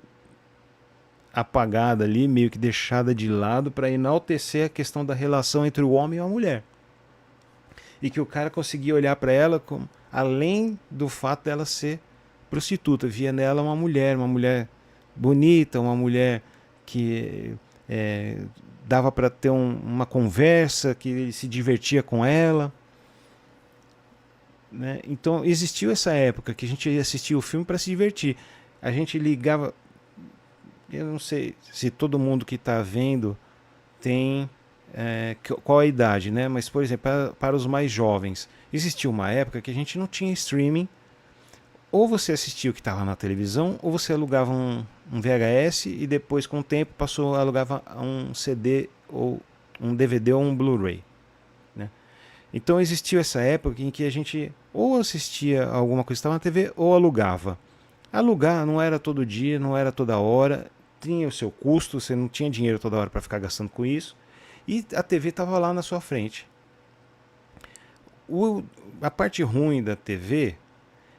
apagada ali, meio que deixada de lado para enaltecer a questão da relação entre o homem e a mulher. E que o cara conseguia olhar para ela como, além do fato dela ser prostituta, via nela uma mulher bonita, uma mulher que dava para ter uma conversa, que ele se divertia com ela. Né? Então existiu essa época que a gente assistia o filme para se divertir. A gente ligava. Eu não sei se todo mundo que está vendo tem qual a idade, né? Mas, por exemplo, para os mais jovens, existiu uma época que a gente não tinha streaming. Ou você assistia o que estava na televisão, ou você alugava um VHS e depois, com o tempo, alugava um CD, ou um DVD ou um Blu-ray. Né? Então existiu essa época em que a gente ou assistia alguma coisa que estava na TV ou alugava. Alugar não era todo dia, não era toda hora, tinha o seu custo, você não tinha dinheiro toda hora para ficar gastando com isso, e a TV estava lá na sua frente. A parte ruim da TV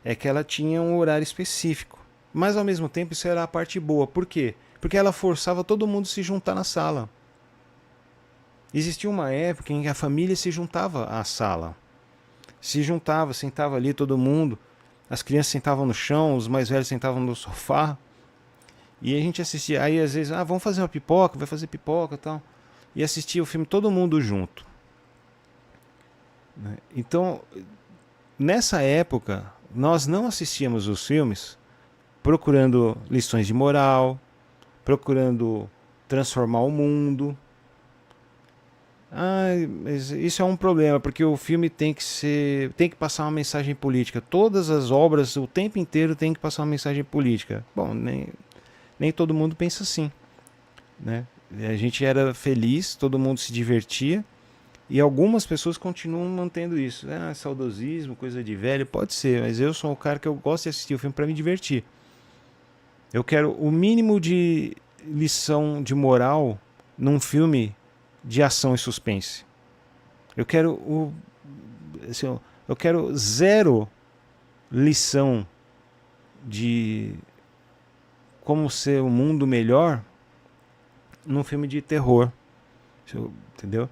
é que ela tinha um horário específico, mas ao mesmo tempo isso era a parte boa. Por quê? Porque ela forçava todo mundo a se juntar na sala. Existia uma época em que a família se juntava à sala. Se juntava, sentava ali todo mundo. As crianças sentavam no chão, os mais velhos sentavam no sofá. E a gente assistia. Aí às vezes, vamos fazer uma pipoca, vai fazer pipoca e tal. E assistia o filme todo mundo junto. Então, nessa época, nós não assistíamos os filmes procurando lições de moral, procurando transformar o mundo. Mas isso é um problema, porque o filme tem que passar uma mensagem política. Todas as obras, o tempo inteiro, tem que passar uma mensagem política. Bom, nem todo mundo pensa assim, né? A gente era feliz, todo mundo se divertia, e algumas pessoas continuam mantendo isso. Saudosismo, coisa de velho, pode ser, mas eu sou o cara que eu gosto de assistir o filme para me divertir. Eu quero o mínimo de lição de moral num filme de ação e suspense. Eu quero eu quero zero lição de como ser um mundo melhor num filme de terror. Entendeu?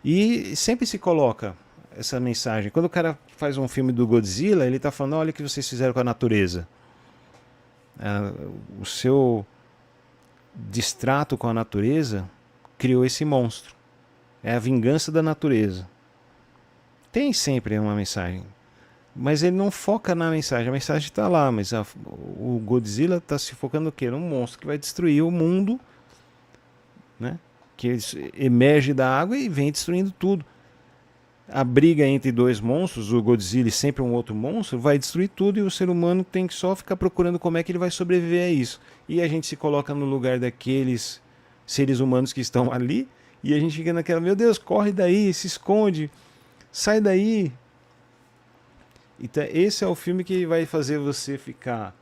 E sempre se coloca essa mensagem. Quando o cara faz um filme do Godzilla, ele está falando, olha o que vocês fizeram com a natureza. O seu distrato com a natureza criou esse monstro. É a vingança da natureza. Tem sempre uma mensagem. Mas ele não foca na mensagem. A mensagem está lá, mas o Godzilla está se focando no quê? Num monstro que vai destruir o mundo, né? Que emerge da água e vem destruindo tudo. A briga entre dois monstros, o Godzilla e sempre um outro monstro, vai destruir tudo, e o ser humano tem que só ficar procurando como é que ele vai sobreviver a isso. E a gente se coloca no lugar daqueles seres humanos que estão ali, e a gente fica naquela, meu Deus, corre daí, se esconde, sai daí. Então esse é o filme que vai fazer você ficar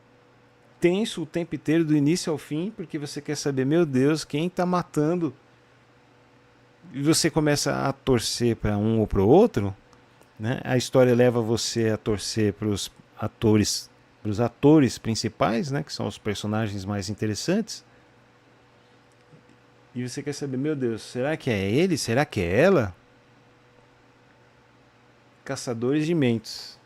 tenso o tempo inteiro, do início ao fim, porque você quer saber, meu Deus, quem está matando e você começa a torcer para um ou para o outro, né? A história leva você a torcer para os atores principais, né? Que são os personagens mais interessantes. E você quer saber, meu Deus, será que é ele? Será que é ela? Caçadores de Mentes.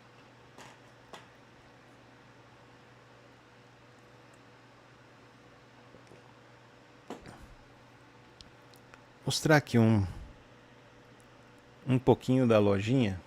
Mostrar aqui um pouquinho da lojinha.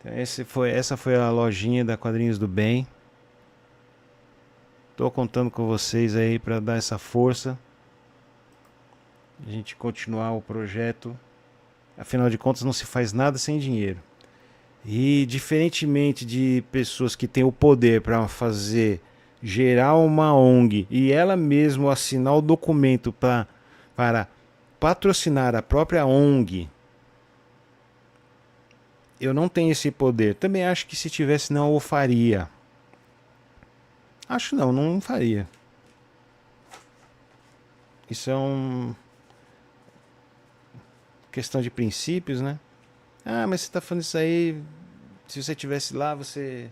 Então, essa foi a lojinha da Quadrinhos do Bem. Tô contando com vocês aí para dar essa força, a gente continuar o projeto. Afinal de contas, não se faz nada sem dinheiro. E diferentemente de pessoas que têm o poder para fazer, gerar uma ONG e ela mesma assinar o documento para patrocinar a própria ONG, eu não tenho esse poder. Também acho que se tivesse não o faria. Acho não, não faria. Isso é uma questão de princípios, né? Ah, mas você está falando isso aí, se você estivesse lá, você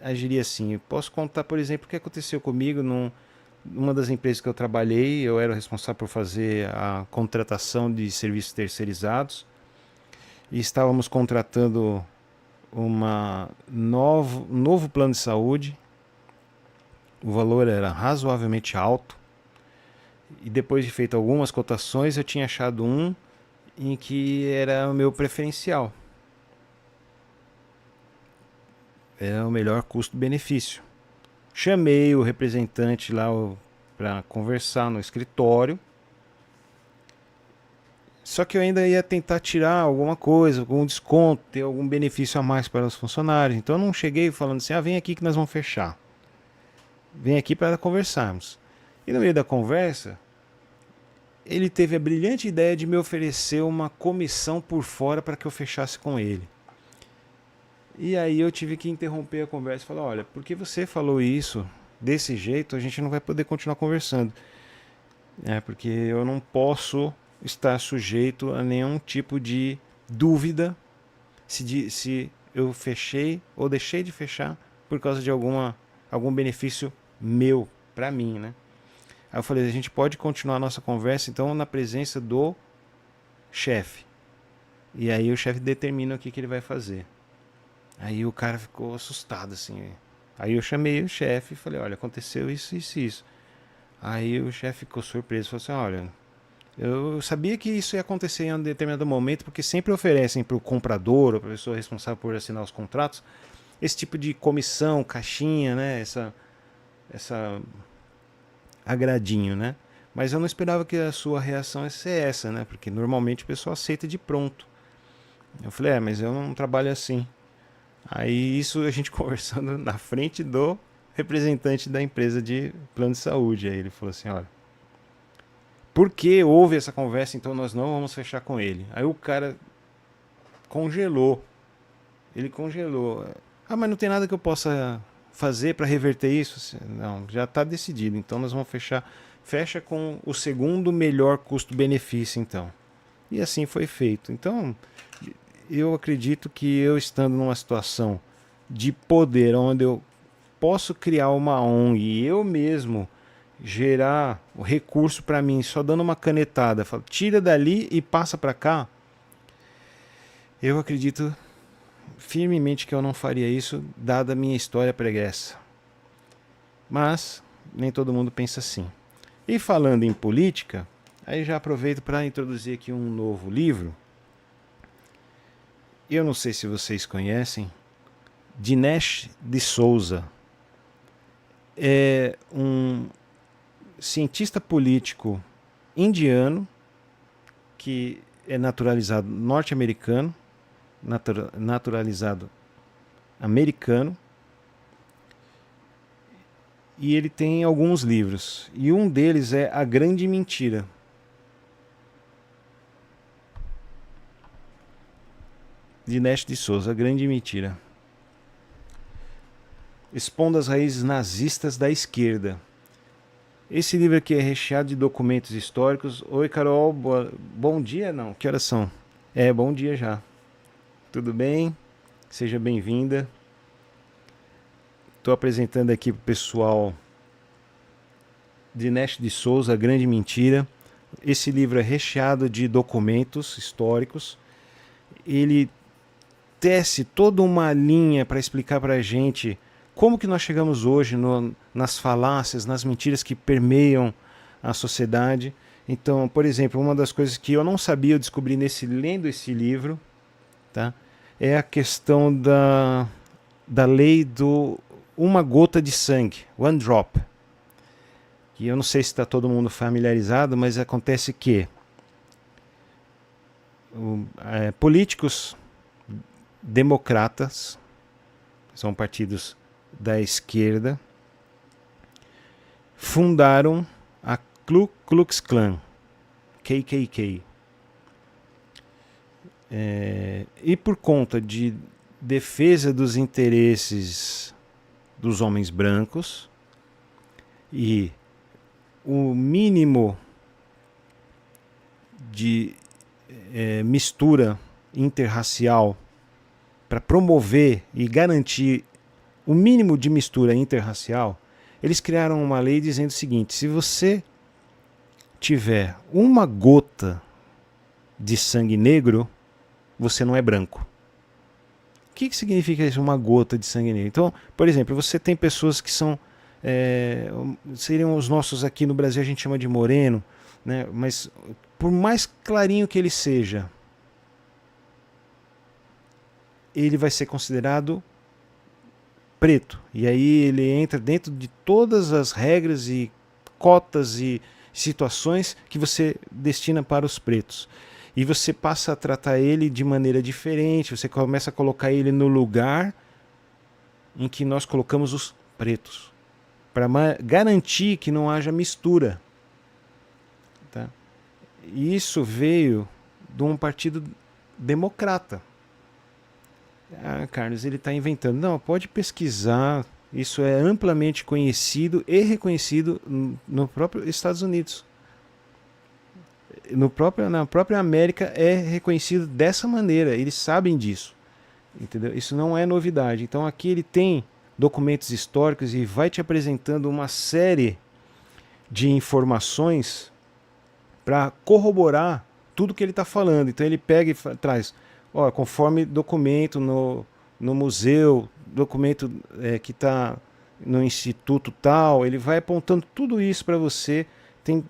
agiria assim. Eu posso contar, por exemplo, o que aconteceu comigo numa das empresas que eu trabalhei. Eu era responsável por fazer a contratação de serviços terceirizados e estávamos contratando um novo plano de saúde. O valor era razoavelmente alto e depois de feito algumas cotações eu tinha achado um em que era o meu preferencial. Era o melhor custo-benefício. Chamei o representante lá para conversar no escritório. Só que eu ainda ia tentar tirar alguma coisa, algum desconto, ter algum benefício a mais para os funcionários. Então eu não cheguei falando assim, vem aqui que nós vamos fechar. Vem aqui para conversarmos. E no meio da conversa, ele teve a brilhante ideia de me oferecer uma comissão por fora para que eu fechasse com ele. E aí eu tive que interromper a conversa e falar, olha, porque você falou isso desse jeito, a gente não vai poder continuar conversando. Porque eu não posso estar sujeito a nenhum tipo de dúvida se eu fechei ou deixei de fechar por causa de algum benefício meu, para mim, né? Aí eu falei, a gente pode continuar a nossa conversa então na presença do chefe. E aí o chefe determina o que ele vai fazer. Aí o cara ficou assustado, assim. Aí eu chamei o chefe e falei, olha, aconteceu isso, isso, isso. Aí o chefe ficou surpreso, falou assim, olha, eu sabia que isso ia acontecer em um determinado momento, porque sempre oferecem para o comprador ou para a pessoa responsável por assinar os contratos esse tipo de comissão, caixinha, né? Essa agradinho, né? Mas eu não esperava que a sua reação ia ser essa, né? Porque normalmente o pessoal aceita de pronto. Eu falei, mas eu não trabalho assim. Aí isso a gente conversando na frente do representante da empresa de plano de saúde. Aí ele falou assim, olha, por que houve essa conversa, então nós não vamos fechar com ele? Aí o cara congelou. Ele congelou. Mas não tem nada que eu possa fazer para reverter isso? Não, já está decidido. Então nós vamos fechar. Fecha com o segundo melhor custo-benefício, então. E assim foi feito. Então, eu acredito que eu estando numa situação de poder, onde eu posso criar uma ONG e eu mesmo gerar o recurso para mim, só dando uma canetada, tira dali e passa para cá, eu acredito firmemente que eu não faria isso, dada a minha história pregressa. Mas nem todo mundo pensa assim. E falando em política, aí já aproveito para introduzir aqui um novo livro. Eu não sei se vocês conhecem, Dinesh de Souza. É um cientista político indiano que é naturalizado norte-americano, naturalizado americano, e ele tem alguns livros, e um deles é A Grande Mentira. Dinesh de Souza, A Grande Mentira. Expondo as raízes nazistas da esquerda. Esse livro aqui é recheado de documentos históricos. Oi, Carol, bom dia? Não, que horas são? Bom dia já. Tudo bem? Seja bem-vinda. Estou apresentando aqui para o pessoal Dinesh de Souza, A Grande Mentira. Esse livro é recheado de documentos históricos. Ele tece toda uma linha para explicar para a gente como que nós chegamos hoje nas falácias, nas mentiras que permeiam a sociedade. Então, por exemplo, uma das coisas que eu não sabia, eu descobri lendo esse livro, tá? é a questão da lei do uma gota de sangue, one drop. E eu não sei se está todo mundo familiarizado, mas acontece que políticos democratas, são partidos da esquerda, fundaram a Ku Klux Klan, KKK. E por conta de defesa dos interesses dos homens brancos e o mínimo de mistura interracial para promover e garantir o mínimo de mistura interracial, eles criaram uma lei dizendo o seguinte: se você tiver uma gota de sangue negro, você não é branco. O que significa isso, uma gota de sangue negro? Então, por exemplo, você tem pessoas que são seriam os nossos aqui no Brasil, a gente chama de moreno, né? Mas por mais clarinho que ele seja, ele vai ser considerado preto. E aí ele entra dentro de todas as regras e cotas e situações que você destina para os pretos. E você passa a tratar ele de maneira diferente, você começa a colocar ele no lugar em que nós colocamos os pretos, para garantir que não haja mistura. Tá? E isso veio de um partido democrata. Carlos, ele está inventando. Não, pode pesquisar. Isso é amplamente conhecido e reconhecido no próprio Estados Unidos. Na própria América é reconhecido dessa maneira. Eles sabem disso. Entendeu? Isso não é novidade. Então aqui ele tem documentos históricos e vai te apresentando uma série de informações para corroborar tudo que ele está falando. Então ele pega e traz, conforme documento no museu, documento que está no instituto tal, ele vai apontando tudo isso para você. Tem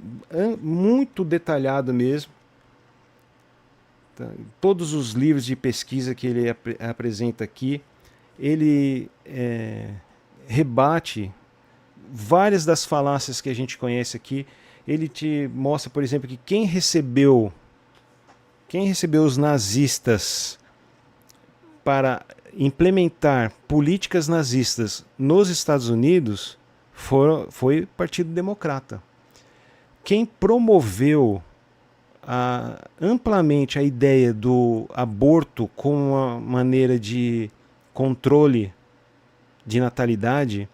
muito detalhado mesmo. Tá? Todos os livros de pesquisa que ele apresenta aqui, ele rebate várias das falácias que a gente conhece aqui. Ele te mostra, por exemplo, que quem recebeu os nazistas para implementar políticas nazistas nos Estados Unidos foi o Partido Democrata. Quem promoveu amplamente a ideia do aborto como uma maneira de controle de natalidade,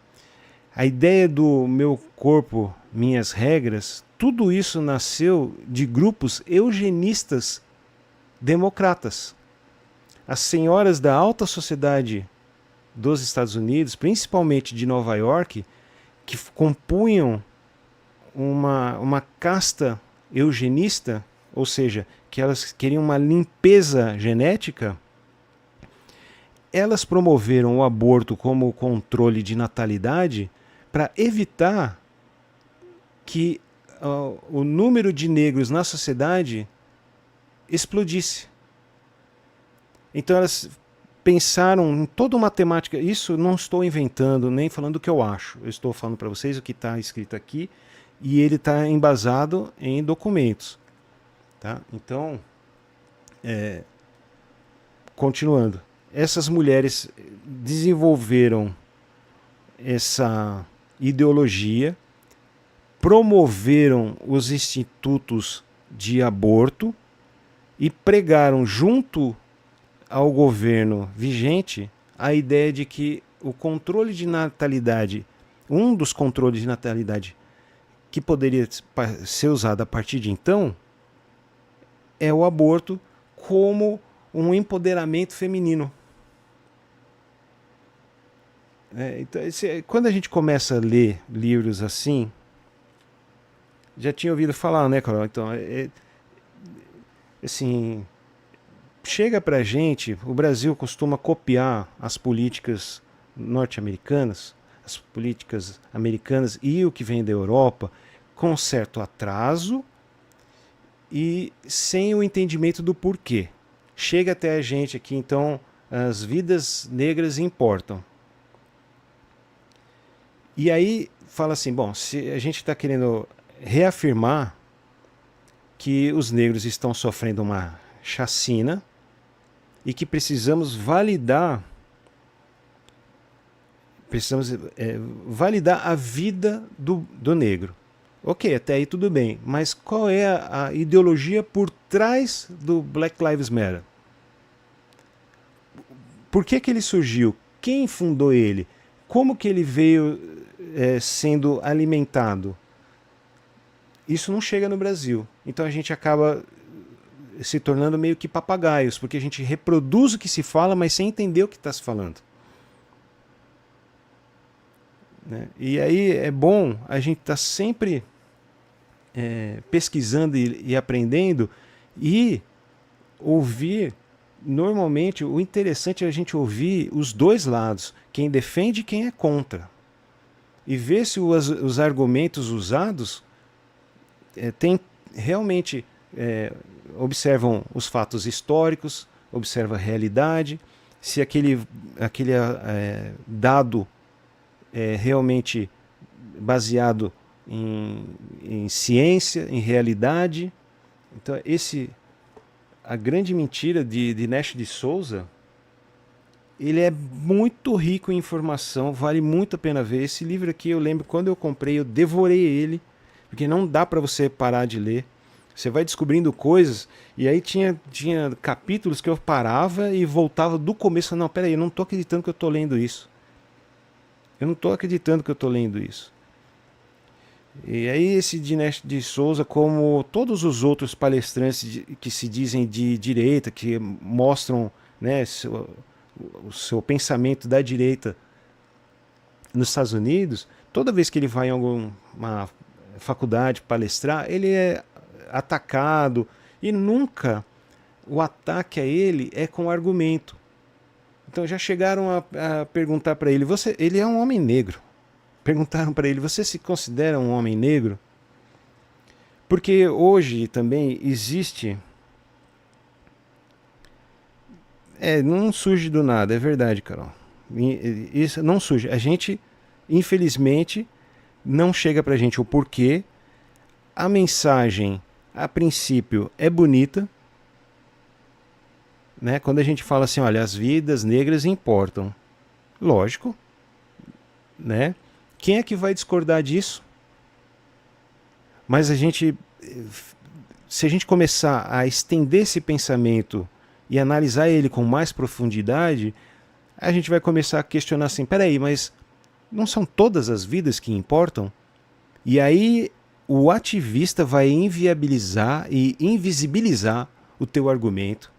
a ideia do meu corpo, minhas regras, tudo isso nasceu de grupos eugenistas democratas. As senhoras da alta sociedade dos Estados Unidos, principalmente de Nova York, que compunham uma casta eugenista, ou seja, que elas queriam uma limpeza genética, elas promoveram o aborto como controle de natalidade para evitar que o número de negros na sociedade explodisse. Então elas pensaram em toda uma temática. Isso não estou inventando, nem falando o que eu acho. Eu estou falando para vocês o que está escrito aqui e ele está embasado em documentos. Tá? Então, continuando. Essas mulheres desenvolveram essa ideologia, promoveram os institutos de aborto e pregaram junto ao governo vigente a ideia de que o controle de natalidade, um dos controles de natalidade que poderia ser usado a partir de então, é o aborto como um empoderamento feminino. Então, quando a gente começa a ler livros assim, já tinha ouvido falar, né, Carol? Então, assim, chega pra gente, o Brasil costuma copiar as políticas norte-americanas, as políticas americanas e o que vem da Europa, com certo atraso e sem o entendimento do porquê. Chega até a gente aqui, então, as vidas negras importam. E aí fala assim, bom, se a gente está querendo reafirmar que os negros estão sofrendo uma chacina e que precisamos validar a vida do negro. Ok, até aí tudo bem, mas qual é a ideologia por trás do Black Lives Matter? Por que ele surgiu? Quem fundou ele? Como que ele veio sendo alimentado? Isso não chega no Brasil. Então a gente acaba se tornando meio que papagaios, porque a gente reproduz o que se fala, mas sem entender o que está se falando. Né? E aí é bom a gente estar sempre pesquisando e aprendendo e ouvir. Normalmente o interessante é a gente ouvir os dois lados, quem defende e quem é contra, e ver se os argumentos usados tem realmente observam os fatos históricos, observa a realidade, se aquele dado é realmente baseado em ciência, em realidade. Então a grande mentira de Dinesh de Souza, ele é muito rico em informação, vale muito a pena ver. Esse livro aqui, eu lembro quando eu comprei, eu devorei ele, porque não dá para você parar de ler. Você vai descobrindo coisas, e aí tinha capítulos que eu parava e voltava do começo. Não, peraí, eu não estou acreditando que eu estou lendo isso. Eu não estou acreditando que eu estou lendo isso. E aí esse Dinesh de Souza, como todos os outros palestrantes que se dizem de direita, que mostram, né, o seu pensamento da direita nos Estados Unidos, toda vez que ele vai em alguma faculdade palestrar, ele é atacado, e nunca o ataque a ele é com argumento. Então já chegaram a perguntar para ele, ele é um homem negro. Perguntaram para ele, você se considera um homem negro? Porque hoje também existe... não surge do nada, é verdade, Carol. Isso não surge. A gente, infelizmente, não chega pra gente o porquê. A mensagem, a princípio, é bonita. Né? Quando a gente fala assim, olha, as vidas negras importam. Lógico. Né? Quem é que vai discordar disso? Mas se a gente começar a estender esse pensamento e analisar ele com mais profundidade, a gente vai começar a questionar assim, peraí, mas não são todas as vidas que importam? E aí o ativista vai inviabilizar e invisibilizar o teu argumento,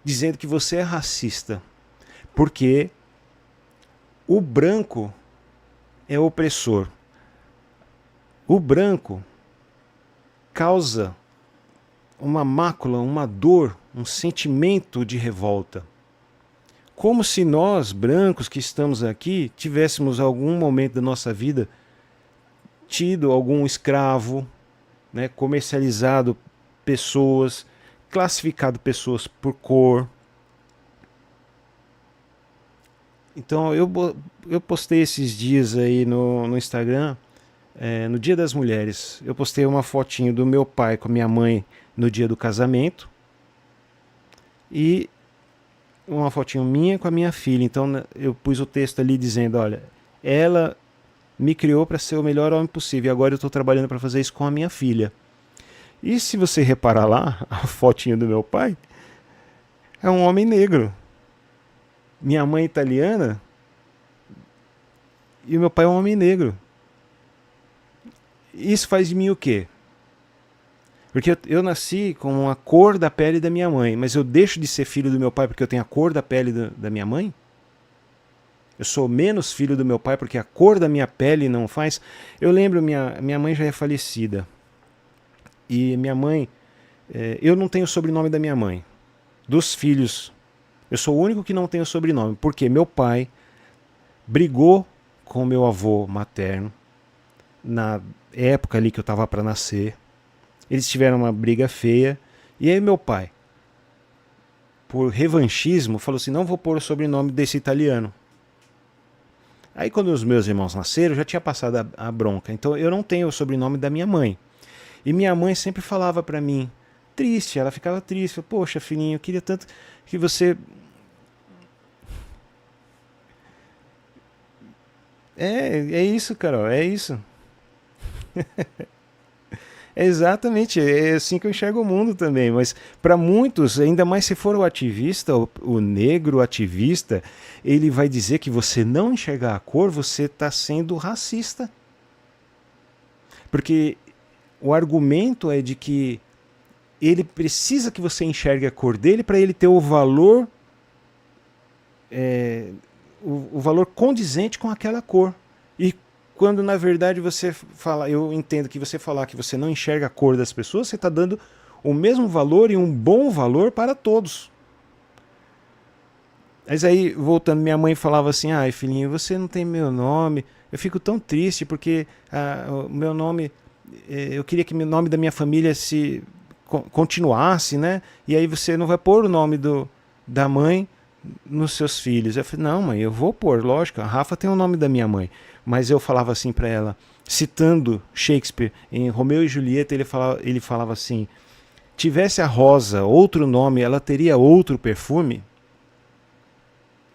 dizendo que você é racista, porque o branco é opressor. O branco causa uma mácula, uma dor, um sentimento de revolta. Como se nós, brancos que estamos aqui, tivéssemos algum momento da nossa vida tido algum escravo, né, comercializado pessoas, classificado pessoas por cor. Então eu postei esses dias aí no Instagram, no Dia das Mulheres, eu postei uma fotinho do meu pai com a minha mãe no dia do casamento e uma fotinho minha com a minha filha. Então eu pus o texto ali dizendo, olha, ela me criou para ser o melhor homem possível e agora eu estou trabalhando para fazer isso com a minha filha. E se você reparar lá, a fotinho do meu pai é um homem negro. Minha mãe é italiana e o meu pai é um homem negro. Isso faz de mim o quê? Porque eu nasci com a cor da pele da minha mãe, mas eu deixo de ser filho do meu pai porque eu tenho a cor da pele da minha mãe? Eu sou menos filho do meu pai porque a cor da minha pele não faz? Eu lembro, minha mãe já é falecida. E minha mãe... eu não tenho o sobrenome da minha mãe. Dos filhos, eu sou o único que não tem o sobrenome. Porque meu pai brigou com meu avô materno na época ali que eu estava para nascer. Eles tiveram uma briga feia. E aí meu pai por revanchismo, falou assim, não vou pôr o sobrenome desse italiano. Aí quando os meus irmãos nasceram, já tinha passado a bronca. Então eu não tenho o sobrenome da minha mãe. E minha mãe sempre falava pra mim, triste, ela ficava triste. Poxa, filhinho, eu queria tanto que você... É isso, Carol, é isso. É exatamente, é assim que eu enxergo o mundo também. Mas para muitos, ainda mais se for o ativista, o negro ativista, ele vai dizer que você não enxergar a cor, você está sendo racista. Porque o argumento é de que ele precisa que você enxergue a cor dele para ele ter o valor, o valor condizente com aquela cor. E quando na verdade você fala, eu entendo que você falar que você não enxerga a cor das pessoas, você está dando o mesmo valor e um bom valor para todos. Mas aí, voltando, minha mãe falava assim, ai filhinho, você não tem meu nome, eu fico tão triste porque o meu nome, eu queria que o nome da minha família se continuasse, né? E aí você não vai pôr o nome da mãe nos seus filhos. Eu falei, não mãe, eu vou pôr, lógico, a Rafa tem o nome da minha mãe. Mas eu falava assim para ela, citando Shakespeare, em Romeu e Julieta, ele falava assim, tivesse a Rosa outro nome, ela teria outro perfume?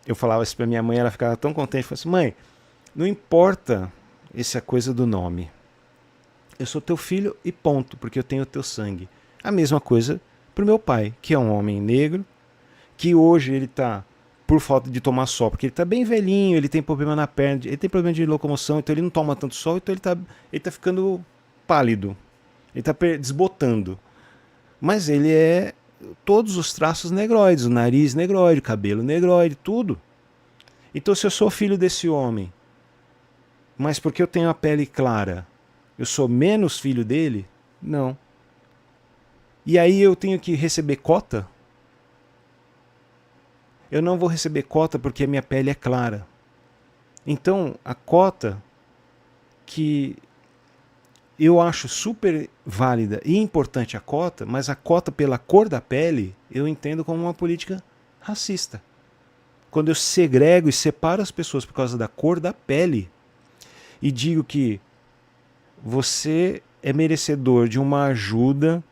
Eu falava isso para minha mãe, ela ficava tão contente, falava assim, mãe, não importa essa coisa do nome. Eu sou teu filho e ponto, porque eu tenho o teu sangue. A mesma coisa pro meu pai, que é um homem negro, que hoje ele está por falta de tomar sol, porque ele está bem velhinho, ele tem problema na perna, ele tem problema de locomoção, então ele não toma tanto sol, então ele tá ficando pálido, ele está desbotando. Mas ele é todos os traços negroides, o nariz negroide, o cabelo negroide, tudo. Então se eu sou filho desse homem, mas porque eu tenho a pele clara, eu sou menos filho dele? Não. E aí eu tenho que receber cota? Eu não vou receber cota porque a minha pele é clara. Então, a cota que eu acho super válida e importante a cota, mas a cota pela cor da pele eu entendo como uma política racista. Quando eu segrego e separo as pessoas por causa da cor da pele e digo que você é merecedor de uma ajuda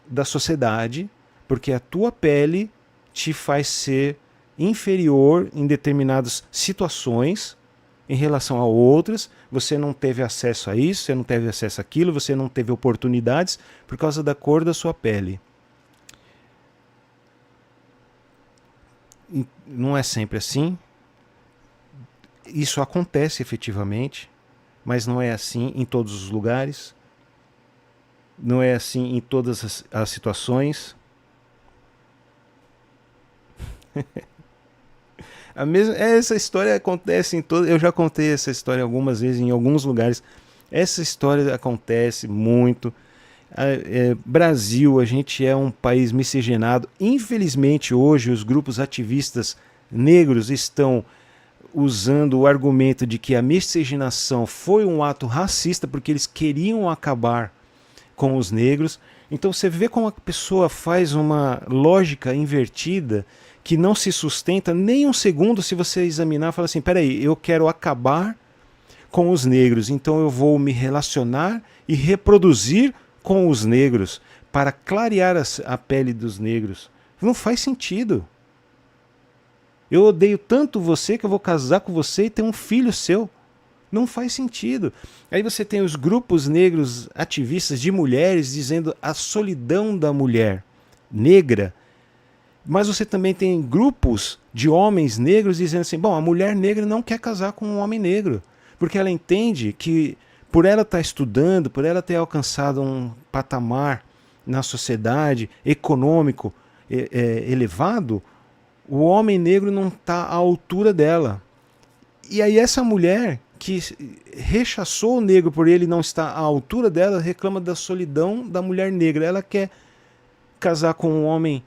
da sociedade porque a tua pele te faz ser inferior em determinadas situações em relação a outras, você não teve acesso a isso, você não teve acesso àquilo, você não teve oportunidades por causa da cor da sua pele. E não é sempre assim. Isso acontece efetivamente, mas não é assim em todos os lugares. Não é assim em todas as situações. Essa história acontece em todo. Eu já contei essa história algumas vezes em alguns lugares. Essa história acontece muito. Brasil, a gente é um país miscigenado. Infelizmente, hoje, os grupos ativistas negros estão usando o argumento de que a miscigenação foi um ato racista porque eles queriam acabar com os negros. Então você vê como a pessoa faz uma lógica invertida que não se sustenta nem um segundo se você examinar e falar assim, peraí, eu quero acabar com os negros, então eu vou me relacionar e reproduzir com os negros para clarear a pele dos negros. Não faz sentido. Eu odeio tanto você que eu vou casar com você e ter um filho seu. Não faz sentido. Aí você tem os grupos negros ativistas de mulheres dizendo a solidão da mulher negra. Mas você também tem grupos de homens negros dizendo assim, bom, a mulher negra não quer casar com um homem negro. Porque ela entende que por ela estar estudando, por ela ter alcançado um patamar na sociedade econômico elevado, o homem negro não está à altura dela. E aí essa mulher que rechaçou o negro por ele não estar à altura dela, reclama da solidão da mulher negra. Ela quer casar com um homem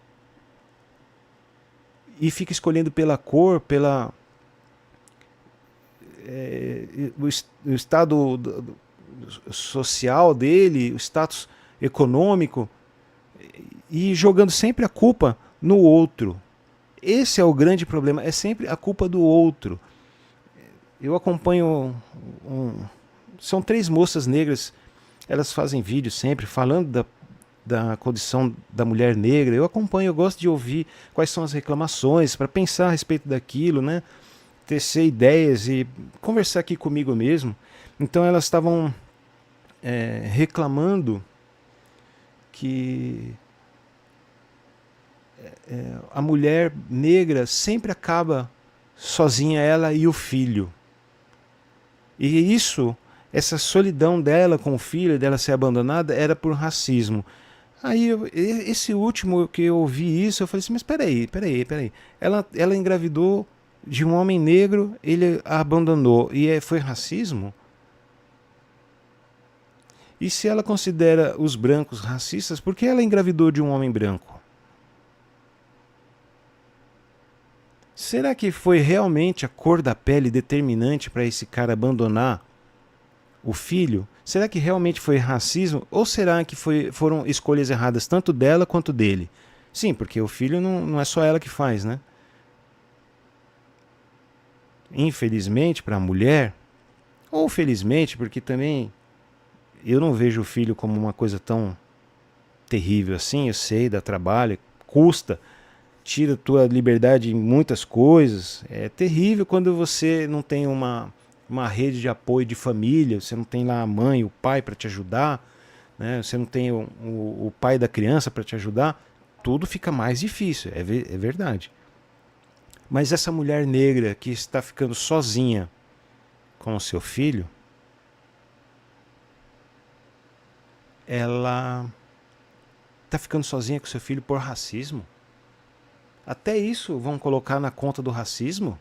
e fica escolhendo pela cor, pela o estado social dele, o status econômico, e jogando sempre a culpa no outro. Esse é o grande problema, é sempre a culpa do outro. Eu acompanho são 3 moças negras, elas fazem vídeo sempre falando da condição da mulher negra. Eu acompanho, eu gosto de ouvir quais são as reclamações, para pensar a respeito daquilo, né? Tecer ideias e conversar aqui comigo mesmo. Então elas estavam reclamando que a mulher negra sempre acaba sozinha, ela e o filho. E isso, essa solidão dela com o filho, dela ser abandonada, era por racismo. Aí, esse último que eu ouvi isso, eu falei assim, mas peraí. Ela engravidou de um homem negro, ele a abandonou. E foi racismo? E se ela considera os brancos racistas, por que ela engravidou de um homem branco? Será que foi realmente a cor da pele determinante para esse cara abandonar o filho? Será que realmente foi racismo? Ou será que foram escolhas erradas tanto dela quanto dele? Sim, porque o filho não é só ela que faz, né? Infelizmente para a mulher, ou felizmente, porque também eu não vejo o filho como uma coisa tão terrível assim. Eu sei, dá trabalho, custa, tira tua liberdade em muitas coisas. É terrível quando você não tem uma rede de apoio de família, você não tem lá a mãe, o pai para te ajudar, né? Você não tem o pai da criança para te ajudar. Tudo fica mais difícil, é verdade. Mas essa mulher negra que está ficando sozinha com o seu filho, ela está ficando sozinha com o seu filho por racismo? Até isso vão colocar na conta do racismo?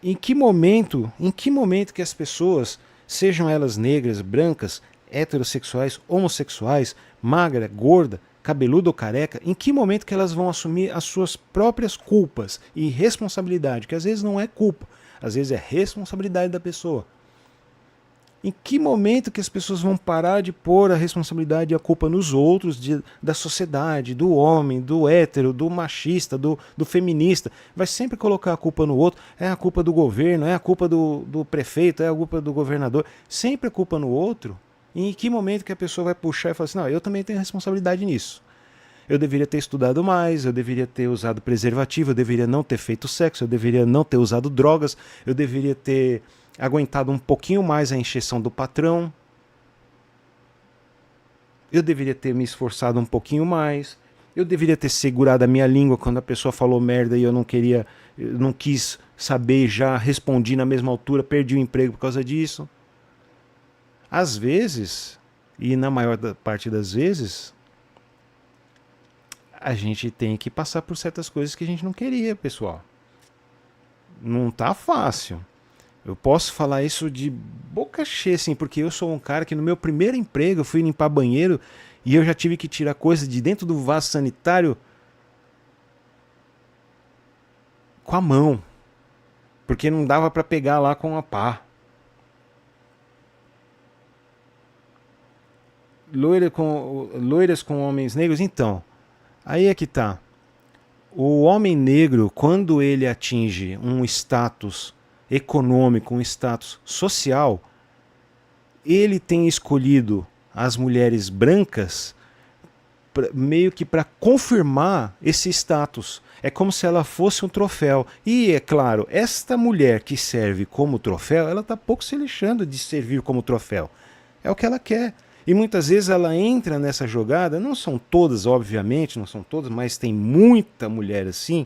Em que momento que as pessoas, sejam elas negras, brancas, heterossexuais, homossexuais, magra, gorda, cabeluda ou careca, em que momento que elas vão assumir as suas próprias culpas e responsabilidade, que às vezes não é culpa, às vezes é responsabilidade da pessoa. Em que momento que as pessoas vão parar de pôr a responsabilidade e a culpa nos outros, da sociedade, do homem, do hétero, do machista, do feminista? Vai sempre colocar a culpa no outro. É a culpa do governo, é a culpa do prefeito, é a culpa do governador. Sempre a culpa no outro. E em que momento que a pessoa vai puxar e falar assim, não, eu também tenho responsabilidade nisso. Eu deveria ter estudado mais, eu deveria ter usado preservativo, eu deveria não ter feito sexo, eu deveria não ter usado drogas, eu deveria ter aguentado um pouquinho mais a encheção do patrão, eu deveria ter me esforçado um pouquinho mais, eu deveria ter segurado a minha língua quando a pessoa falou merda e eu não quis saber, já respondi na mesma altura, perdi o emprego por causa disso. Às vezes, e na maior parte das vezes, a gente tem que passar por certas coisas que a gente não queria, pessoal. Não tá fácil. Eu posso falar isso de boca cheia, assim, porque eu sou um cara que no meu primeiro emprego eu fui limpar banheiro e eu já tive que tirar coisa de dentro do vaso sanitário com a mão, porque não dava para pegar lá com a pá. Loiras com homens negros, então, aí é que tá. O homem negro, quando ele atinge um status econômico, um status social, ele tem escolhido as mulheres brancas meio que para confirmar esse status. É como se ela fosse um troféu. E, é claro, esta mulher que serve como troféu, ela está pouco se lixando de servir como troféu. É o que ela quer. E muitas vezes ela entra nessa jogada, não são todas, obviamente, não são todas, mas tem muita mulher assim.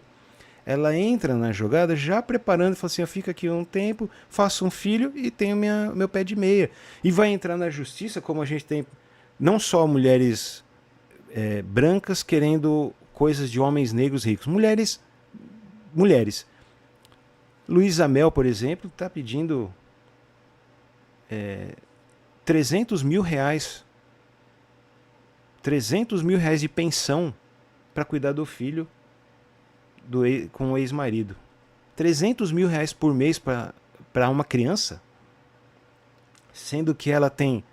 Ela entra na jogada já preparando e fala assim: eu fico aqui um tempo, faço um filho e tenho meu pé de meia. E vai entrar na justiça, como a gente tem não só mulheres brancas querendo coisas de homens negros ricos, mulheres. Luísa Mel, por exemplo, está pedindo 300 mil reais. 300 mil reais de pensão para cuidar do filho com o ex-marido. 300 mil reais por mês para uma criança, sendo que ela tem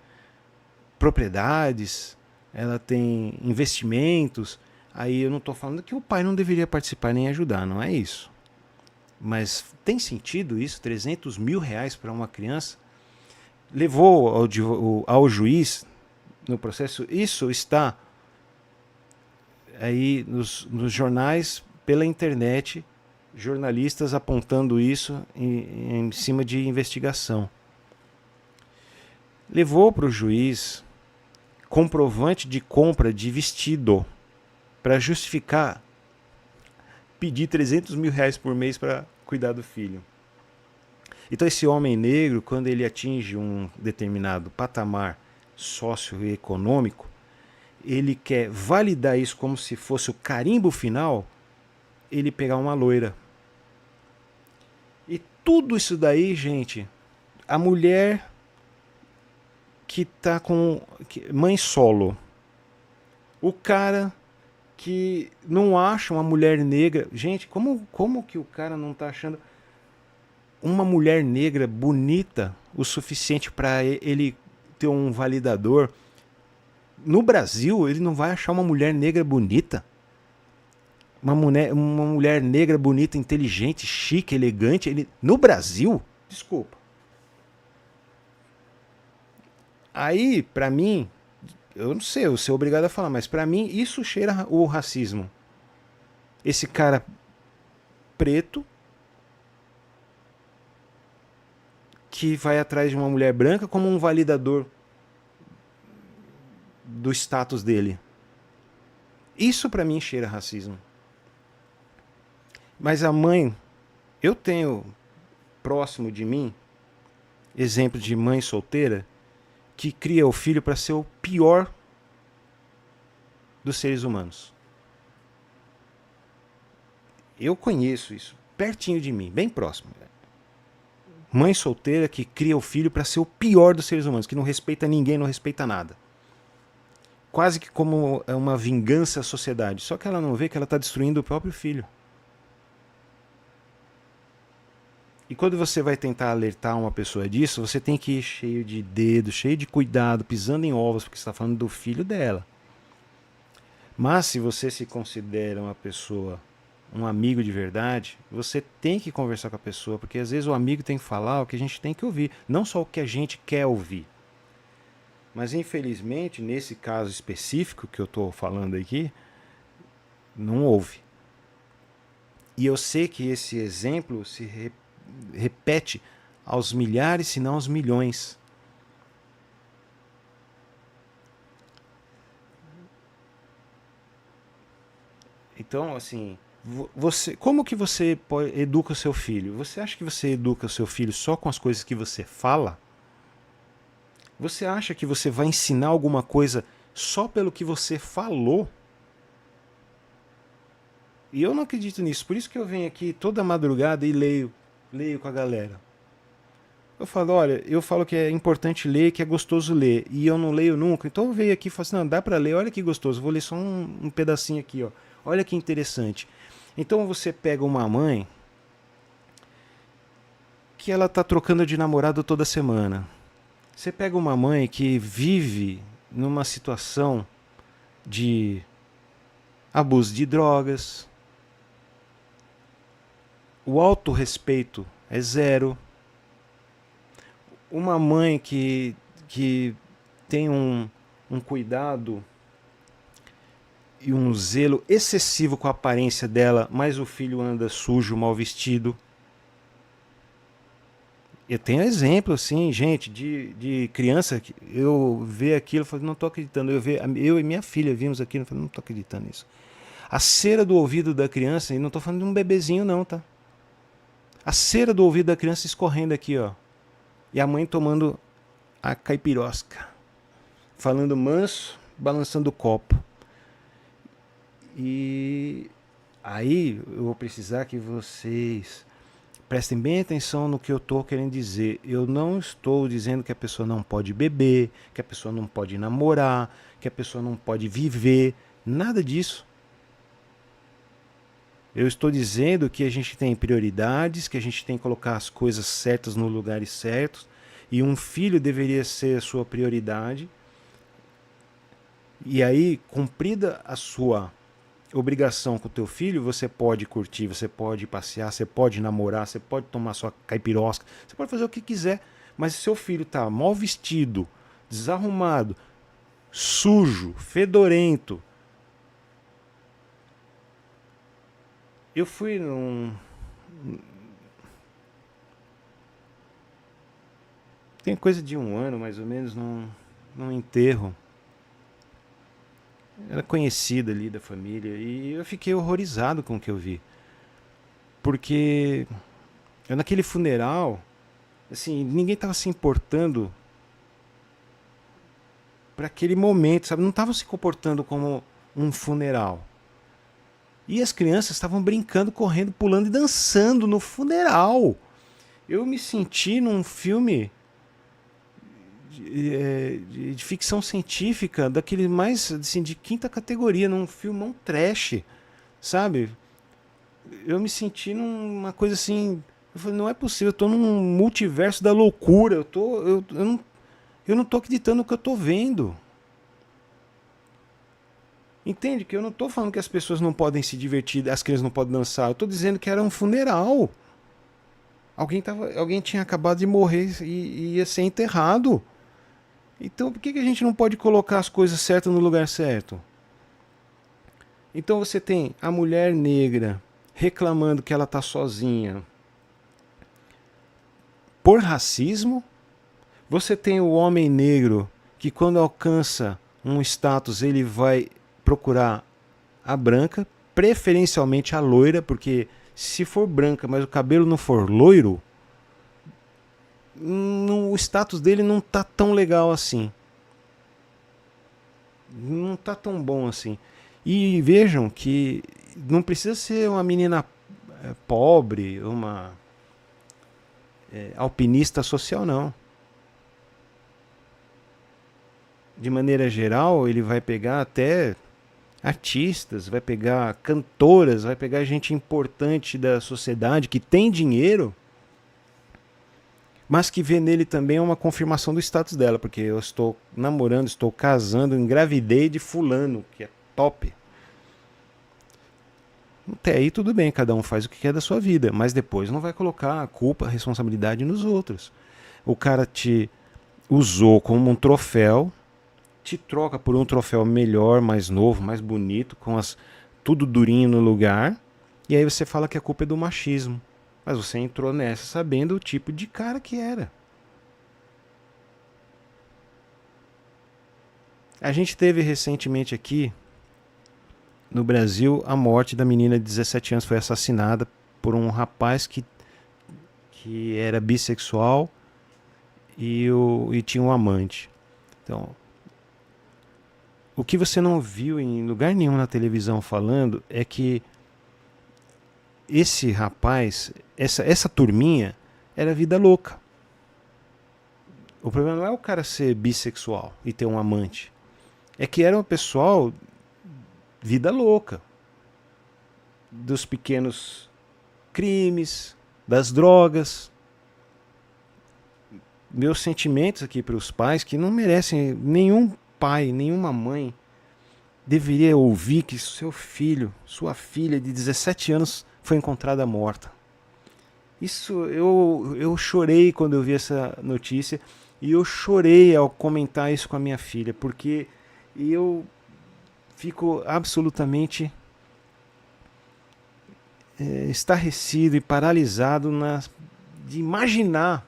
propriedades, ela tem investimentos, Aí eu não estou falando que o pai não deveria participar nem ajudar, não é isso. Mas tem sentido isso? 300 mil reais para uma criança? Levou ao juiz no processo? Isso está aí nos jornais, pela internet, jornalistas apontando isso em cima de investigação. Levou para o juiz comprovante de compra de vestido para justificar pedir 300 mil reais por mês para cuidar do filho. Então esse homem negro, quando ele atinge um determinado patamar socioeconômico, ele quer validar isso como se fosse o carimbo final, ele pegar uma loira. E tudo isso daí, gente, a mulher que tá com mãe solo, o cara que não acha uma mulher negra, gente, como que o cara não tá achando uma mulher negra bonita o suficiente para ele ter um validador? No Brasil, ele não vai achar uma mulher negra bonita? Uma mulher negra bonita, inteligente, chique, elegante. No Brasil? Desculpa. Aí, pra mim, eu não sei, eu sou obrigado a falar, mas pra mim isso cheira o racismo. Esse cara preto que vai atrás de uma mulher branca como um validador do status dele. Isso pra mim cheira racismo. Mas a mãe, eu tenho próximo de mim exemplo de mãe solteira que cria o filho para ser o pior dos seres humanos. Eu conheço isso pertinho de mim, bem próximo. Mãe solteira que cria o filho para ser o pior dos seres humanos, que não respeita ninguém, não respeita nada. Quase que como uma vingança à sociedade. Só que ela não vê que ela está destruindo o próprio filho. E quando você vai tentar alertar uma pessoa disso, você tem que ir cheio de dedo, cheio de cuidado, pisando em ovos, porque você está falando do filho dela. Mas se você se considera uma pessoa, um amigo de verdade, você tem que conversar com a pessoa, porque às vezes o amigo tem que falar o que a gente tem que ouvir, não só o que a gente quer ouvir. Mas infelizmente, nesse caso específico que eu estou falando aqui, não houve. E eu sei que esse exemplo se repete aos milhares, se não aos milhões. Então, assim, como que você educa o seu filho? Você acha que você educa o seu filho só com as coisas que você fala? Você acha que você vai ensinar alguma coisa só pelo que você falou? E eu não acredito nisso. Por isso que eu venho aqui toda madrugada e leio com a galera. Eu falo, olha, eu falo que é importante ler, que é gostoso ler, e eu não leio nunca. Então eu venho aqui e falo assim, não, dá para ler, olha que gostoso, vou ler só um pedacinho aqui, ó. Olha que interessante. Então você pega uma mãe que ela tá trocando de namorado toda semana. Você pega uma mãe que vive numa situação de abuso de drogas, o autorrespeito é zero. Uma mãe que tem um cuidado e um zelo excessivo com a aparência dela, mas o filho anda sujo, mal vestido. Eu tenho exemplo, assim, gente, de criança que eu ver aquilo e falo, não estou acreditando. Eu e minha filha vimos aquilo e falei, não estou acreditando nisso. A cera do ouvido da criança, e não estou falando de um bebezinho não, tá? A cera do ouvido da criança escorrendo aqui, ó. E a mãe tomando a caipirosca. Falando manso, balançando o copo. E aí eu vou precisar que vocês prestem bem atenção no que eu estou querendo dizer. Eu não estou dizendo que a pessoa não pode beber, que a pessoa não pode namorar, que a pessoa não pode viver. Nada disso. Eu estou dizendo que a gente tem prioridades, que a gente tem que colocar as coisas certas nos lugares certos, e um filho deveria ser a sua prioridade. E aí, cumprida a sua obrigação com o teu filho, você pode curtir, você pode passear, você pode namorar, você pode tomar sua caipirosca, você pode fazer o que quiser. Mas se seu filho tá mal vestido, desarrumado, sujo, fedorento. Eu fui num. Tem coisa de um ano mais ou menos num enterro. Era conhecida ali da família e eu fiquei horrorizado com o que eu vi. Porque eu naquele funeral, assim, ninguém tava se importando para aquele momento, sabe? Não estavam se comportando como um funeral. E as crianças estavam brincando, correndo, pulando e dançando no funeral. Eu me senti num filme de ficção científica, daquele mais assim, de quinta categoria, num filmão trash, sabe? Eu me senti numa coisa assim. Eu falei, não é possível, eu tô num multiverso da loucura. Eu não tô acreditando no que eu tô vendo. Entende? Que eu não tô falando que as pessoas não podem se divertir, as crianças não podem dançar. Eu tô dizendo que era um funeral. Alguém tinha acabado de morrer e ia ser enterrado. Então por que a gente não pode colocar as coisas certas no lugar certo? Então você tem a mulher negra reclamando que ela está sozinha por racismo. Você tem o homem negro que quando alcança um status ele vai procurar a branca, preferencialmente a loira, porque se for branca, mas o cabelo não for loiro, o status dele não tá tão legal assim. Não tá tão bom assim. E vejam que não precisa ser uma menina pobre, uma alpinista social, não. De maneira geral, ele vai pegar até artistas, vai pegar cantoras, vai pegar gente importante da sociedade que tem dinheiro, mas que vê nele também uma confirmação do status dela, porque eu estou namorando, estou casando, engravidei de fulano, que é top. Até aí tudo bem, cada um faz o que quer da sua vida, mas depois não vai colocar a culpa, a responsabilidade nos outros. O cara te usou como um troféu, te troca por um troféu melhor, mais novo, mais bonito, com tudo durinho no lugar, e aí você fala que a culpa é do machismo. Mas você entrou nessa sabendo o tipo de cara que era. A gente teve recentemente aqui no Brasil a morte da menina de 17 anos, foi assassinada por um rapaz que era bissexual e tinha um amante. Então, o que você não viu em lugar nenhum na televisão falando é que esse rapaz, essa turminha, era vida louca. O problema não é o cara ser bissexual e ter um amante. É que era um pessoal vida louca. Dos pequenos crimes, das drogas. Meus sentimentos aqui para os pais que não merecem, nenhum pai, nenhuma mãe deveria ouvir que seu filho, sua filha de 17 anos foi encontrada morta. Isso eu chorei quando eu vi essa notícia e eu chorei ao comentar isso com a minha filha, porque eu fico absolutamente estarrecido e paralisado de imaginar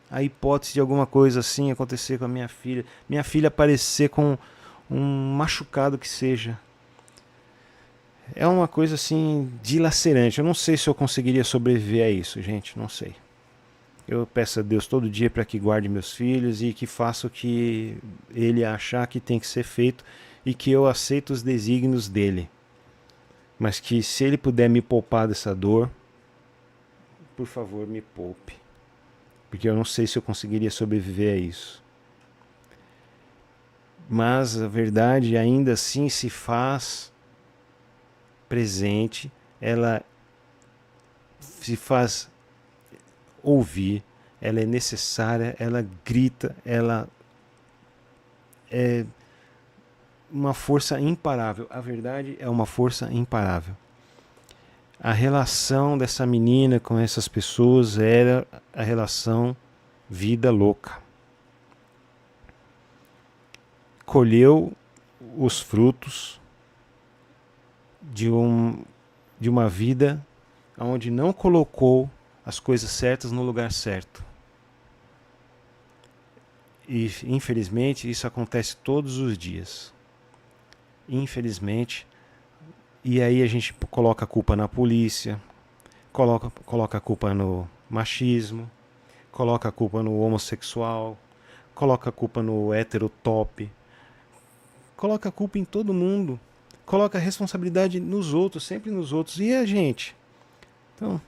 a hipótese de alguma coisa assim acontecer com a minha filha aparecer com um machucado que seja. É uma coisa assim dilacerante. Eu não sei se eu conseguiria sobreviver a isso, gente, não sei. Eu peço a Deus todo dia para que guarde meus filhos e que faça o que ele achar que tem que ser feito e que eu aceite os desígnios dele. Mas que se ele puder me poupar dessa dor, por favor, me poupe. Porque eu não sei se eu conseguiria sobreviver a isso. Mas a verdade ainda assim se faz presente, ela se faz ouvir, ela é necessária, ela grita, ela é uma força imparável. A verdade é uma força imparável. A relação dessa menina com essas pessoas era a relação vida louca. Colheu os frutos de uma vida onde não colocou as coisas certas no lugar certo. E infelizmente isso acontece todos os dias. Infelizmente. E aí a gente coloca a culpa na polícia, coloca a culpa no machismo, coloca a culpa no homossexual, coloca a culpa no hétero top, coloca a culpa em todo mundo, coloca a responsabilidade nos outros, sempre nos outros. E a gente? Então,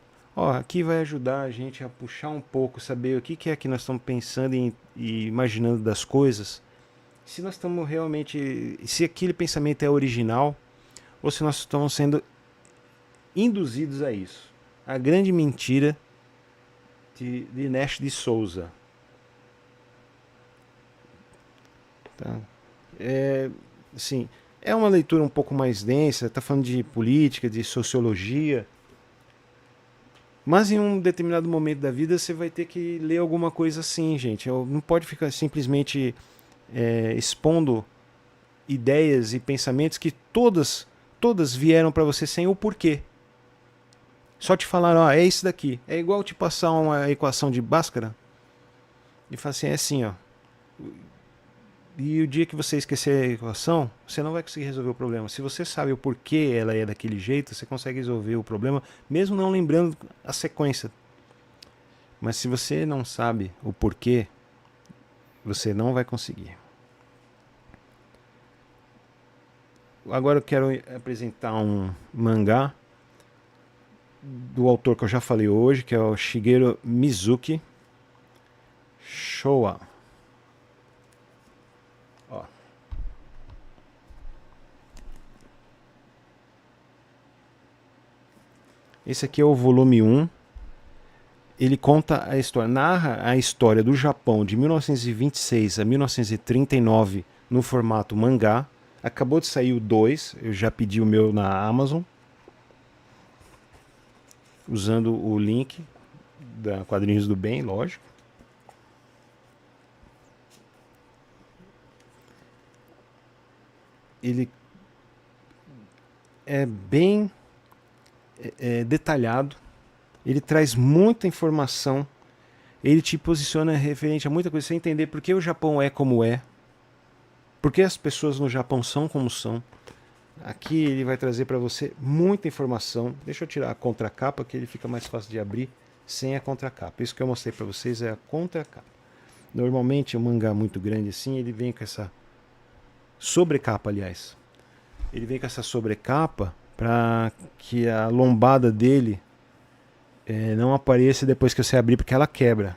aqui vai ajudar a gente a puxar um pouco, saber o que é que nós estamos pensando e imaginando das coisas. Se nós estamos realmente, se aquele pensamento é original, ou se nós estamos sendo induzidos a isso. A grande mentira de Dinesh de Souza. Tá? Assim, é uma leitura um pouco mais densa, está falando de política, de sociologia, mas em um determinado momento da vida você vai ter que ler alguma coisa assim, gente. Não pode ficar simplesmente expondo ideias e pensamentos que todas vieram para você sem o porquê. Só te falaram, é isso daqui. É igual te passar uma equação de Bhaskara e falar assim, é assim, ó. E o dia que você esquecer a equação, você não vai conseguir resolver o problema. Se você sabe o porquê ela é daquele jeito, você consegue resolver o problema, mesmo não lembrando a sequência. Mas se você não sabe o porquê, você não vai conseguir. Agora eu quero apresentar um mangá do autor que eu já falei hoje, que é o Shigeru Mizuki, Showa. Ó. Esse aqui é o volume 1. Ele conta a história, narra a história do Japão de 1926 a 1939 no formato mangá. Acabou de sair o 2, eu já pedi o meu na Amazon, usando o link da Quadrinhos do Bem, lógico. Ele é bem detalhado, ele traz muita informação, ele te posiciona referente a muita coisa, você entender por que o Japão é como é, por que as pessoas no Japão são como são. Aqui ele vai trazer para você muita informação. Deixa eu tirar a contracapa, que ele fica mais fácil de abrir sem a contracapa. Isso que eu mostrei para vocês é a contracapa. Normalmente um mangá muito grande assim, ele vem com essa sobrecapa, aliás. Ele vem com essa sobrecapa para que a lombada dele não apareça depois que você abrir, porque ela quebra.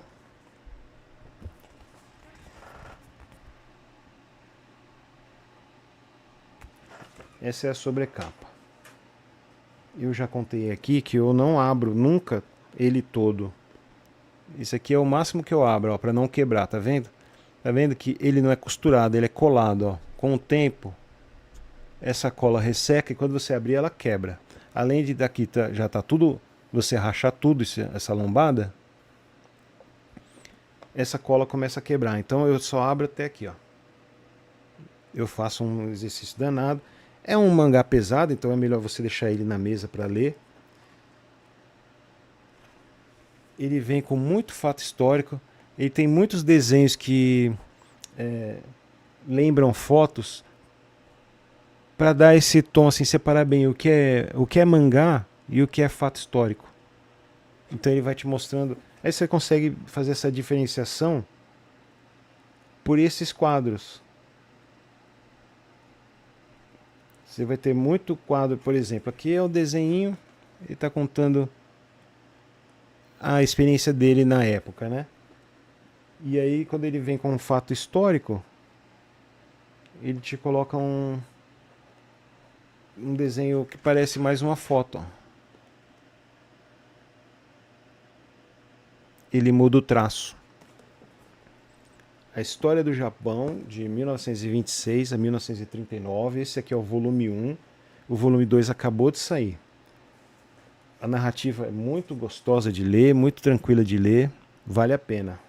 Essa é a sobrecapa. Eu já contei aqui que eu não abro nunca ele todo. Isso aqui é o máximo que eu abro, para não quebrar, tá vendo? Tá vendo que ele não é costurado, ele é colado, ó. Com o tempo, essa cola resseca e quando você abrir ela quebra. Além de daqui já tá tudo, você rachar tudo essa lombada, essa cola começa a quebrar. Então eu só abro até aqui, ó. Eu faço um exercício danado. É um mangá pesado, então é melhor você deixar ele na mesa para ler. Ele vem com muito fato histórico. Ele tem muitos desenhos que lembram fotos, para dar esse tom, assim, separar bem o que é mangá e o que é fato histórico. Então ele vai te mostrando. Aí você consegue fazer essa diferenciação por esses quadros. Você vai ter muito quadro, por exemplo, aqui é o desenho, ele está contando a experiência dele na época, né? E aí quando ele vem com um fato histórico, ele te coloca um desenho que parece mais uma foto. Ele muda o traço. A História do Japão, de 1926 a 1939. Esse aqui é o volume 1. O volume 2 acabou de sair. A narrativa é muito gostosa de ler, muito tranquila de ler. Vale a pena.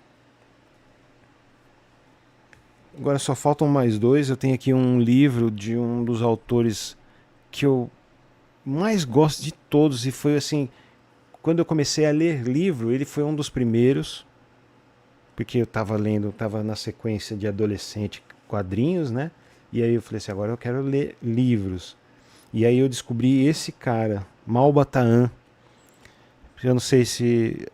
Agora só faltam mais dois. Eu tenho aqui um livro de um dos autores que eu mais gosto de todos. E foi assim, quando eu comecei a ler livro, ele foi um dos primeiros. Porque eu estava na sequência de adolescente quadrinhos, né? E aí eu falei assim, agora eu quero ler livros. E aí eu descobri esse cara, Malbataan. Eu não sei se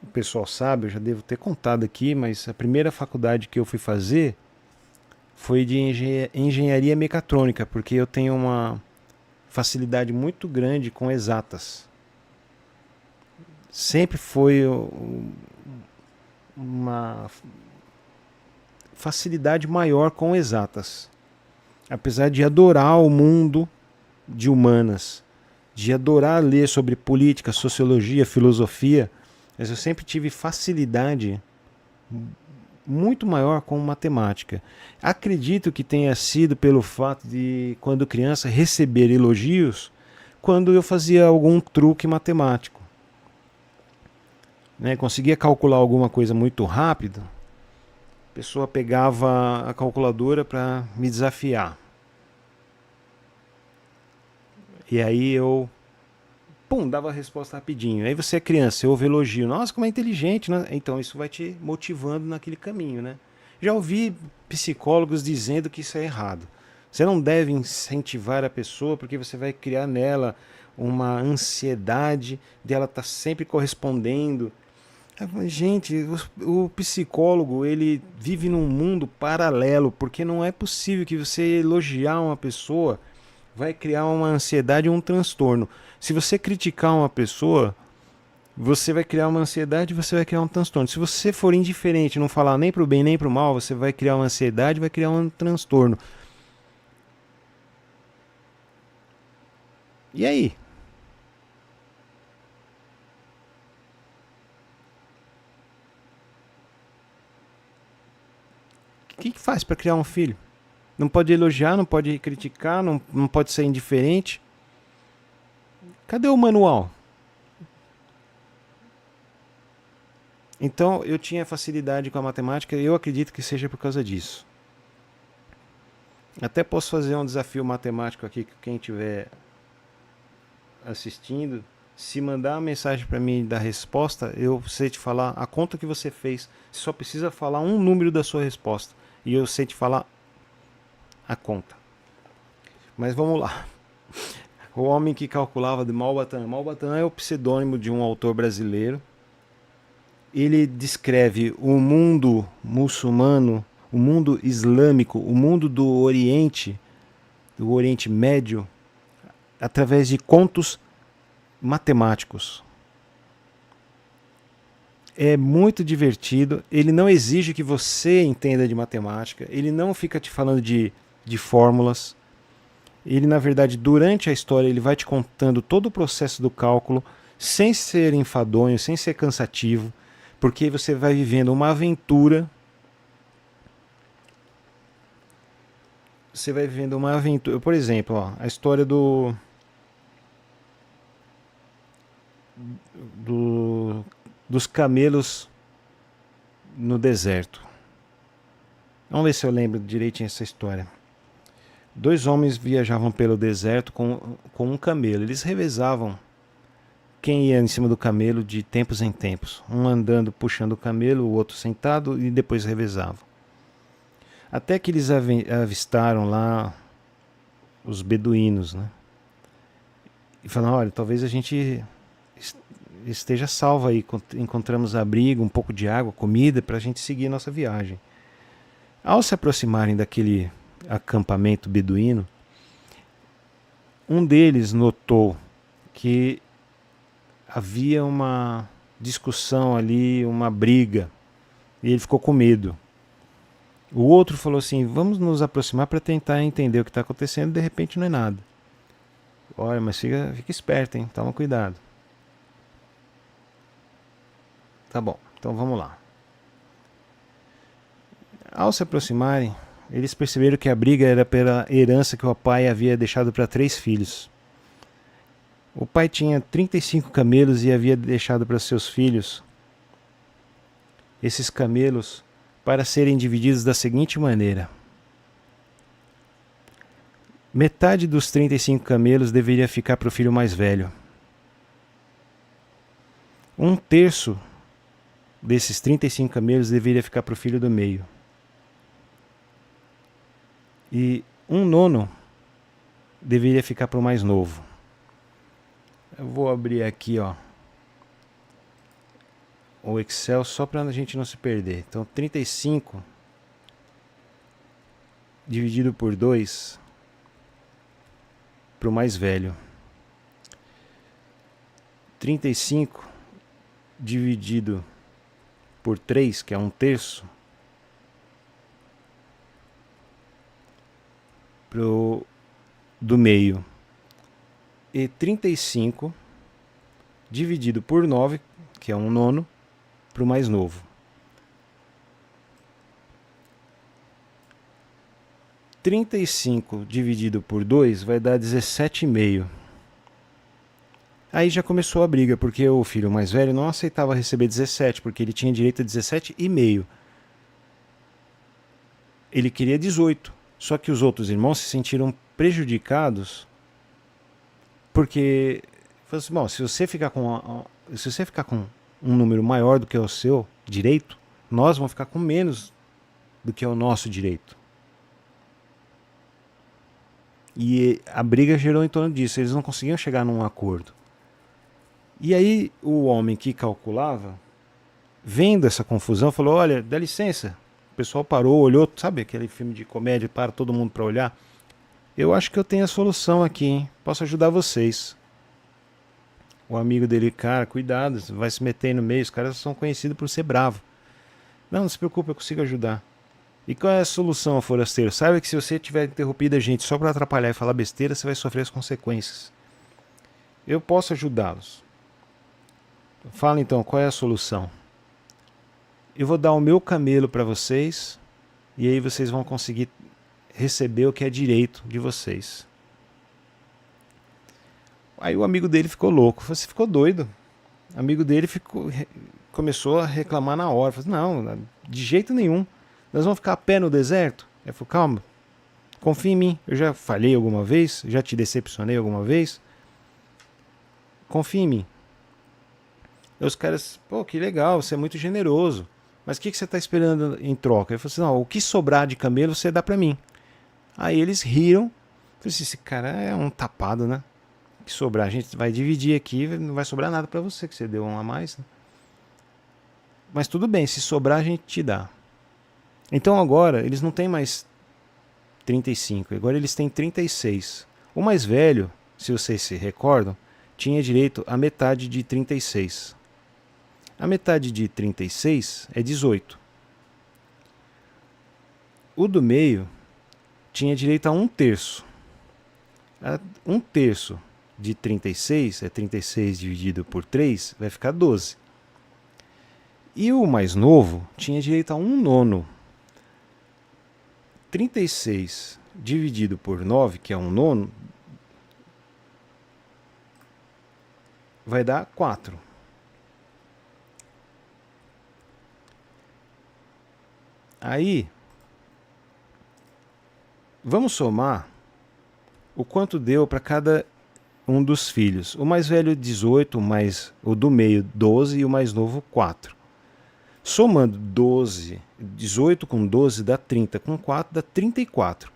o pessoal sabe, eu já devo ter contado aqui, mas a primeira faculdade que eu fui fazer foi de engenharia mecatrônica, porque eu tenho uma facilidade muito grande com exatas. Sempre foi uma facilidade maior com exatas. Apesar de adorar o mundo de humanas, de adorar ler sobre política, sociologia, filosofia, mas eu sempre tive facilidade muito maior com matemática. Acredito que tenha sido pelo fato de, quando criança, receber elogios quando eu fazia algum truque matemático. Né? Conseguia calcular alguma coisa muito rápido, a pessoa pegava a calculadora para me desafiar. E aí eu dava a resposta rapidinho. Aí você é criança, você ouve elogio. Nossa, como é inteligente, né? Então isso vai te motivando naquele caminho, né? Já ouvi psicólogos dizendo que isso é errado. Você não deve incentivar a pessoa porque você vai criar nela uma ansiedade de ela estar sempre correspondendo. Gente, o psicólogo, ele vive num mundo paralelo, porque não é possível que você elogiar uma pessoa vai criar uma ansiedade ou um transtorno. Se você criticar uma pessoa, você vai criar uma ansiedade e você vai criar um transtorno. Se você for indiferente, não falar nem pro bem nem pro mal, você vai criar uma ansiedade e vai criar um transtorno. E aí? O que faz para criar um filho? Não pode elogiar, não pode criticar, não pode ser indiferente. Cadê o manual? Então eu tinha facilidade com a matemática e eu acredito que seja por causa disso. Até posso fazer um desafio matemático aqui que quem estiver assistindo, se mandar uma mensagem para mim da resposta, eu sei te falar a conta que você fez. Você só precisa falar um número da sua resposta e eu sei te falar a conta. Mas vamos lá. O homem que calculava de Malbataan. Malbataan é o pseudônimo de um autor brasileiro. Ele descreve o mundo muçulmano, o mundo islâmico, o mundo do Oriente Médio, através de contos matemáticos. É muito divertido. Ele não exige que você entenda de matemática. Ele não fica te falando de fórmulas. Ele, na verdade, durante a história, ele vai te contando todo o processo do cálculo, sem ser enfadonho, sem ser cansativo, porque você vai vivendo uma aventura. Você vai vivendo uma aventura. Por exemplo, ó, a história do dos camelos no deserto. Vamos ver se eu lembro direitinho essa história. Dois homens viajavam pelo deserto com um camelo. Eles revezavam quem ia em cima do camelo de tempos em tempos. Um andando puxando o camelo, o outro sentado e depois revezavam. Até que eles avistaram lá os beduínos, né? E falaram, olha, talvez a gente esteja salvo aí, encontramos abrigo, um pouco de água, comida para a gente seguir a nossa viagem. Ao se aproximarem daquele acampamento beduíno, um deles notou que havia uma discussão ali, uma briga, e ele ficou com medo. O outro falou assim, vamos nos aproximar para tentar entender o que está acontecendo, de repente não é nada. Olha, mas fica esperto, hein? Toma cuidado. Tá bom, então vamos lá. Ao se aproximarem, eles perceberam que a briga era pela herança que o pai havia deixado para 3 filhos. O pai tinha 35 camelos e havia deixado para seus filhos esses camelos para serem divididos da seguinte maneira: metade dos 35 camelos deveria ficar para o filho mais velho. Um terço desses 35 camelos deveria ficar para o filho do meio. E um nono deveria ficar para o mais novo. Eu vou abrir aqui, ó, o Excel só para a gente não se perder. Então 35 dividido por 2 para o mais velho. 35 dividido por 3, que é um terço, pro do meio. E 35 dividido por 9, que é um nono, para o mais novo. 35 dividido por 2 vai dar 17,5. Aí já começou a briga, porque o filho mais velho não aceitava receber 17, porque ele tinha direito a 17,5. Ele queria 18. Só que os outros irmãos se sentiram prejudicados, porque assim, bom, se você ficar com um número maior do que o seu direito, nós vamos ficar com menos do que é o nosso direito. E a briga gerou em torno disso, eles não conseguiam chegar num acordo. E aí o homem que calculava, vendo essa confusão, falou: olha, dá licença. O pessoal parou, olhou, sabe aquele filme de comédia, para todo mundo para olhar? Eu acho que eu tenho a solução aqui, hein? Posso ajudar vocês. O amigo dele: cara, cuidado, você vai se meter no meio, os caras são conhecidos por ser bravo. Não se preocupe, eu consigo ajudar. E qual é a solução, forasteiro? Saiba que se você tiver interrompido a gente só para atrapalhar e falar besteira, você vai sofrer as consequências. Eu posso ajudá-los. Fala então, qual é a solução? Eu vou dar o meu camelo para vocês, e aí vocês vão conseguir receber o que é direito de vocês. Aí o amigo dele ficou louco. Você ficou doido? O amigo dele começou a reclamar na hora. Falou: não, de jeito nenhum. Nós vamos ficar a pé no deserto? Ele falou: calma, confia em mim. Eu já falhei alguma vez? Já te decepcionei alguma vez? Confia em mim. E os caras: pô, que legal, você é muito generoso. Mas o que você está esperando em troca? Ele falou assim: não, o que sobrar de camelo você dá para mim. Aí eles riram. Eu falei assim: esse cara é um tapado, né? O que sobrar, a gente vai dividir aqui, não vai sobrar nada para você, que você deu um a mais, né? Mas tudo bem, se sobrar a gente te dá. Então agora eles não têm mais 35, agora eles têm 36. O mais velho, se vocês se recordam, tinha direito a metade de 36. A metade de 36 é 18. O do meio tinha direito a um terço. Um terço de 36 é 36 dividido por 3, vai ficar 12. E o mais novo tinha direito a um nono. 36 dividido por 9, que é um nono, vai dar 4. Aí, vamos somar o quanto deu para cada um dos filhos. O mais velho 18, o do meio 12 e o mais novo 4. Somando 18 com 12 dá 30, com 4 dá 34.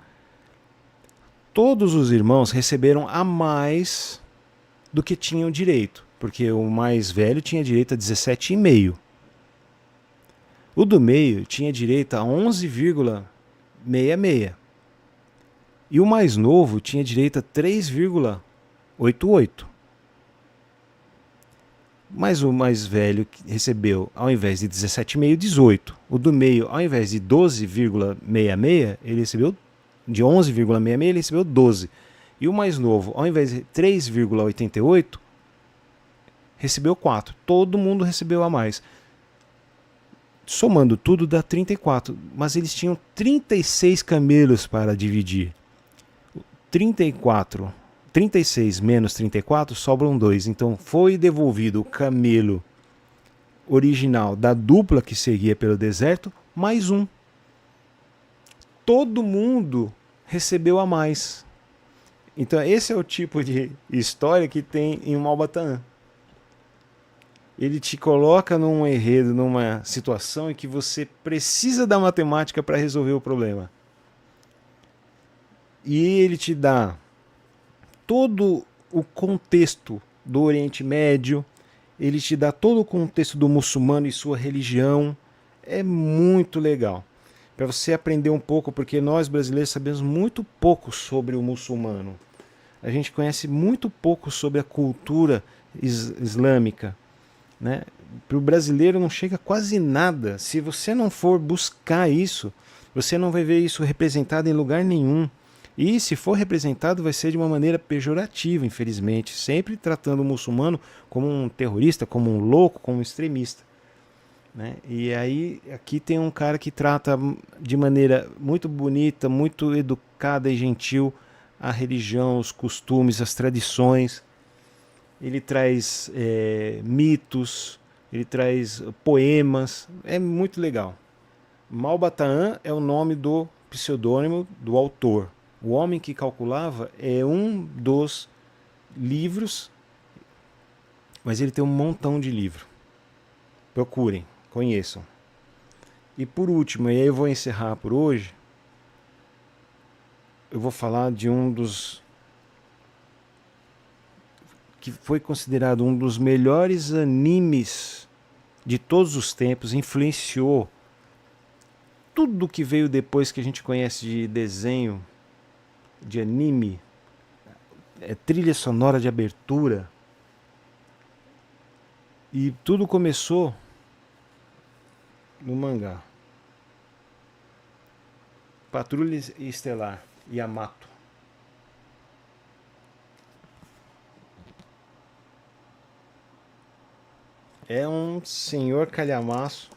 Todos os irmãos receberam a mais do que tinham direito, porque o mais velho tinha direito a 17,5. O do meio tinha direito a 11,66. E o mais novo tinha direito a 3,88. Mas o mais velho recebeu, ao invés de 17,5, 18. O do meio, ao invés de 12,66, ele recebeu de 11,66, ele recebeu 12. E o mais novo, ao invés de 3,88, recebeu 4. Todo mundo recebeu a mais. Somando tudo dá 34, mas eles tinham 36 camelos para dividir. 34, 36 menos 34 sobram 2. Então foi devolvido o camelo original da dupla que seguia pelo deserto, mais um. Todo mundo recebeu a mais. Então esse é o tipo de história que tem em Malbataan. Ele te coloca num enredo, numa situação em que você precisa da matemática para resolver o problema. E ele te dá todo o contexto do Oriente Médio, ele te dá todo o contexto do muçulmano e sua religião. É muito legal. Para você aprender um pouco, porque nós brasileiros sabemos muito pouco sobre o muçulmano. A gente conhece muito pouco sobre a cultura islâmica, né? Para o brasileiro não chega quase nada. Se você não for buscar isso, você não vai ver isso representado em lugar nenhum. E se for representado, vai ser de uma maneira pejorativa, infelizmente, sempre tratando o muçulmano como um terrorista, como um louco, como um extremista, né? E aí aqui tem um cara que trata de maneira muito bonita, muito educada e gentil a religião, os costumes, as tradições. Ele traz mitos, ele traz poemas, é muito legal. Malbataan é o nome do pseudônimo do autor. O Homem que Calculava é um dos livros, mas ele tem um montão de livro. Procurem, conheçam. E por último, e aí eu vou encerrar por hoje, eu vou falar de um dos que foi considerado um dos melhores animes de todos os tempos, influenciou tudo que veio depois que a gente conhece de desenho, de anime, trilha sonora de abertura. E tudo começou no mangá. Patrulha Estelar, Yamato. É um senhor calhamaço.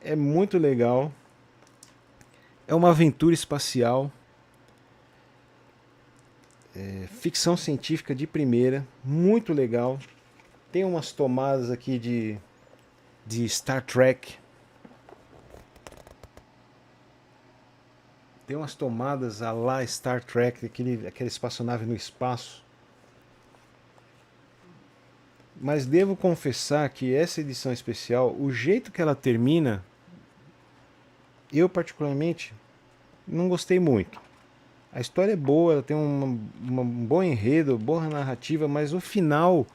É muito legal. É uma aventura espacial. Ficção científica de primeira. Muito legal. Tem umas tomadas aqui de Star Trek. Tem umas tomadas a lá Star Trek, aquela espaçonave no espaço. Mas devo confessar que essa edição especial, o jeito que ela termina, eu particularmente não gostei muito. A história é boa, ela tem um bom enredo, boa narrativa, mas o final,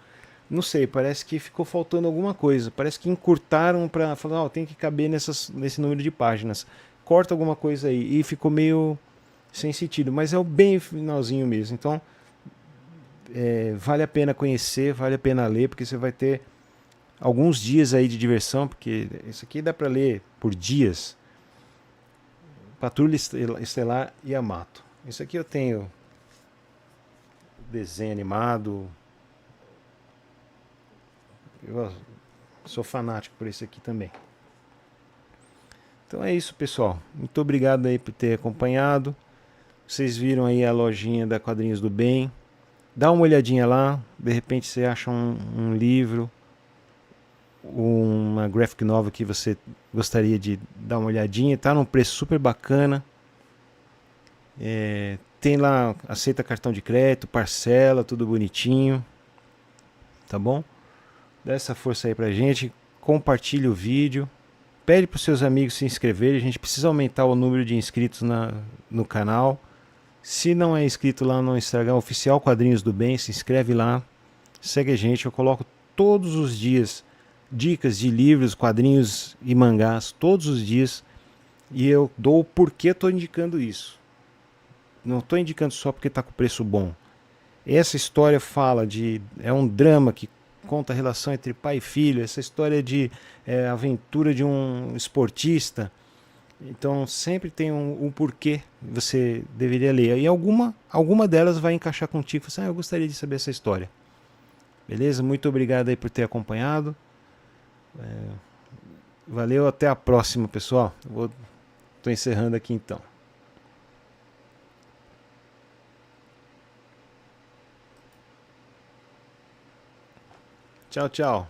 não sei, parece que ficou faltando alguma coisa. Parece que encurtaram para falar, tem que caber nesse número de páginas. Corta alguma coisa aí. E ficou meio sem sentido, mas é o bem finalzinho mesmo. Então, vale a pena conhecer, vale a pena ler, porque você vai ter alguns dias aí de diversão, porque isso aqui dá para ler por dias. Patrulha Estelar Yamato. Isso aqui eu tenho desenho animado. Eu sou fanático por isso aqui também. Então é isso, pessoal. Muito obrigado aí por ter acompanhado. Vocês viram aí a lojinha da Quadrinhos do Bem. Dá uma olhadinha lá. De repente você acha um livro, uma graphic novel que você gostaria de dar uma olhadinha. Tá num preço super bacana. Tem lá, aceita cartão de crédito, parcela, tudo bonitinho. Tá bom? Dá essa força aí pra gente. Compartilha o vídeo. Pede para os seus amigos se inscreverem. A gente precisa aumentar o número de inscritos no canal. Se não é inscrito lá no Instagram oficial Quadrinhos do Bem, se inscreve lá. Segue a gente. Eu coloco todos os dias dicas de livros, quadrinhos e mangás. Todos os dias. E eu dou o porquê estou indicando isso. Não estou indicando só porque está com preço bom. Essa história fala é um drama que conta a relação entre pai e filho. Essa história de aventura de um esportista. Então sempre tem um porquê você deveria ler. E alguma delas vai encaixar contigo. Você, eu gostaria de saber essa história. Beleza? Muito obrigado aí por ter acompanhado. Valeu, até a próxima, pessoal. Tô encerrando aqui então. Tchau, tchau.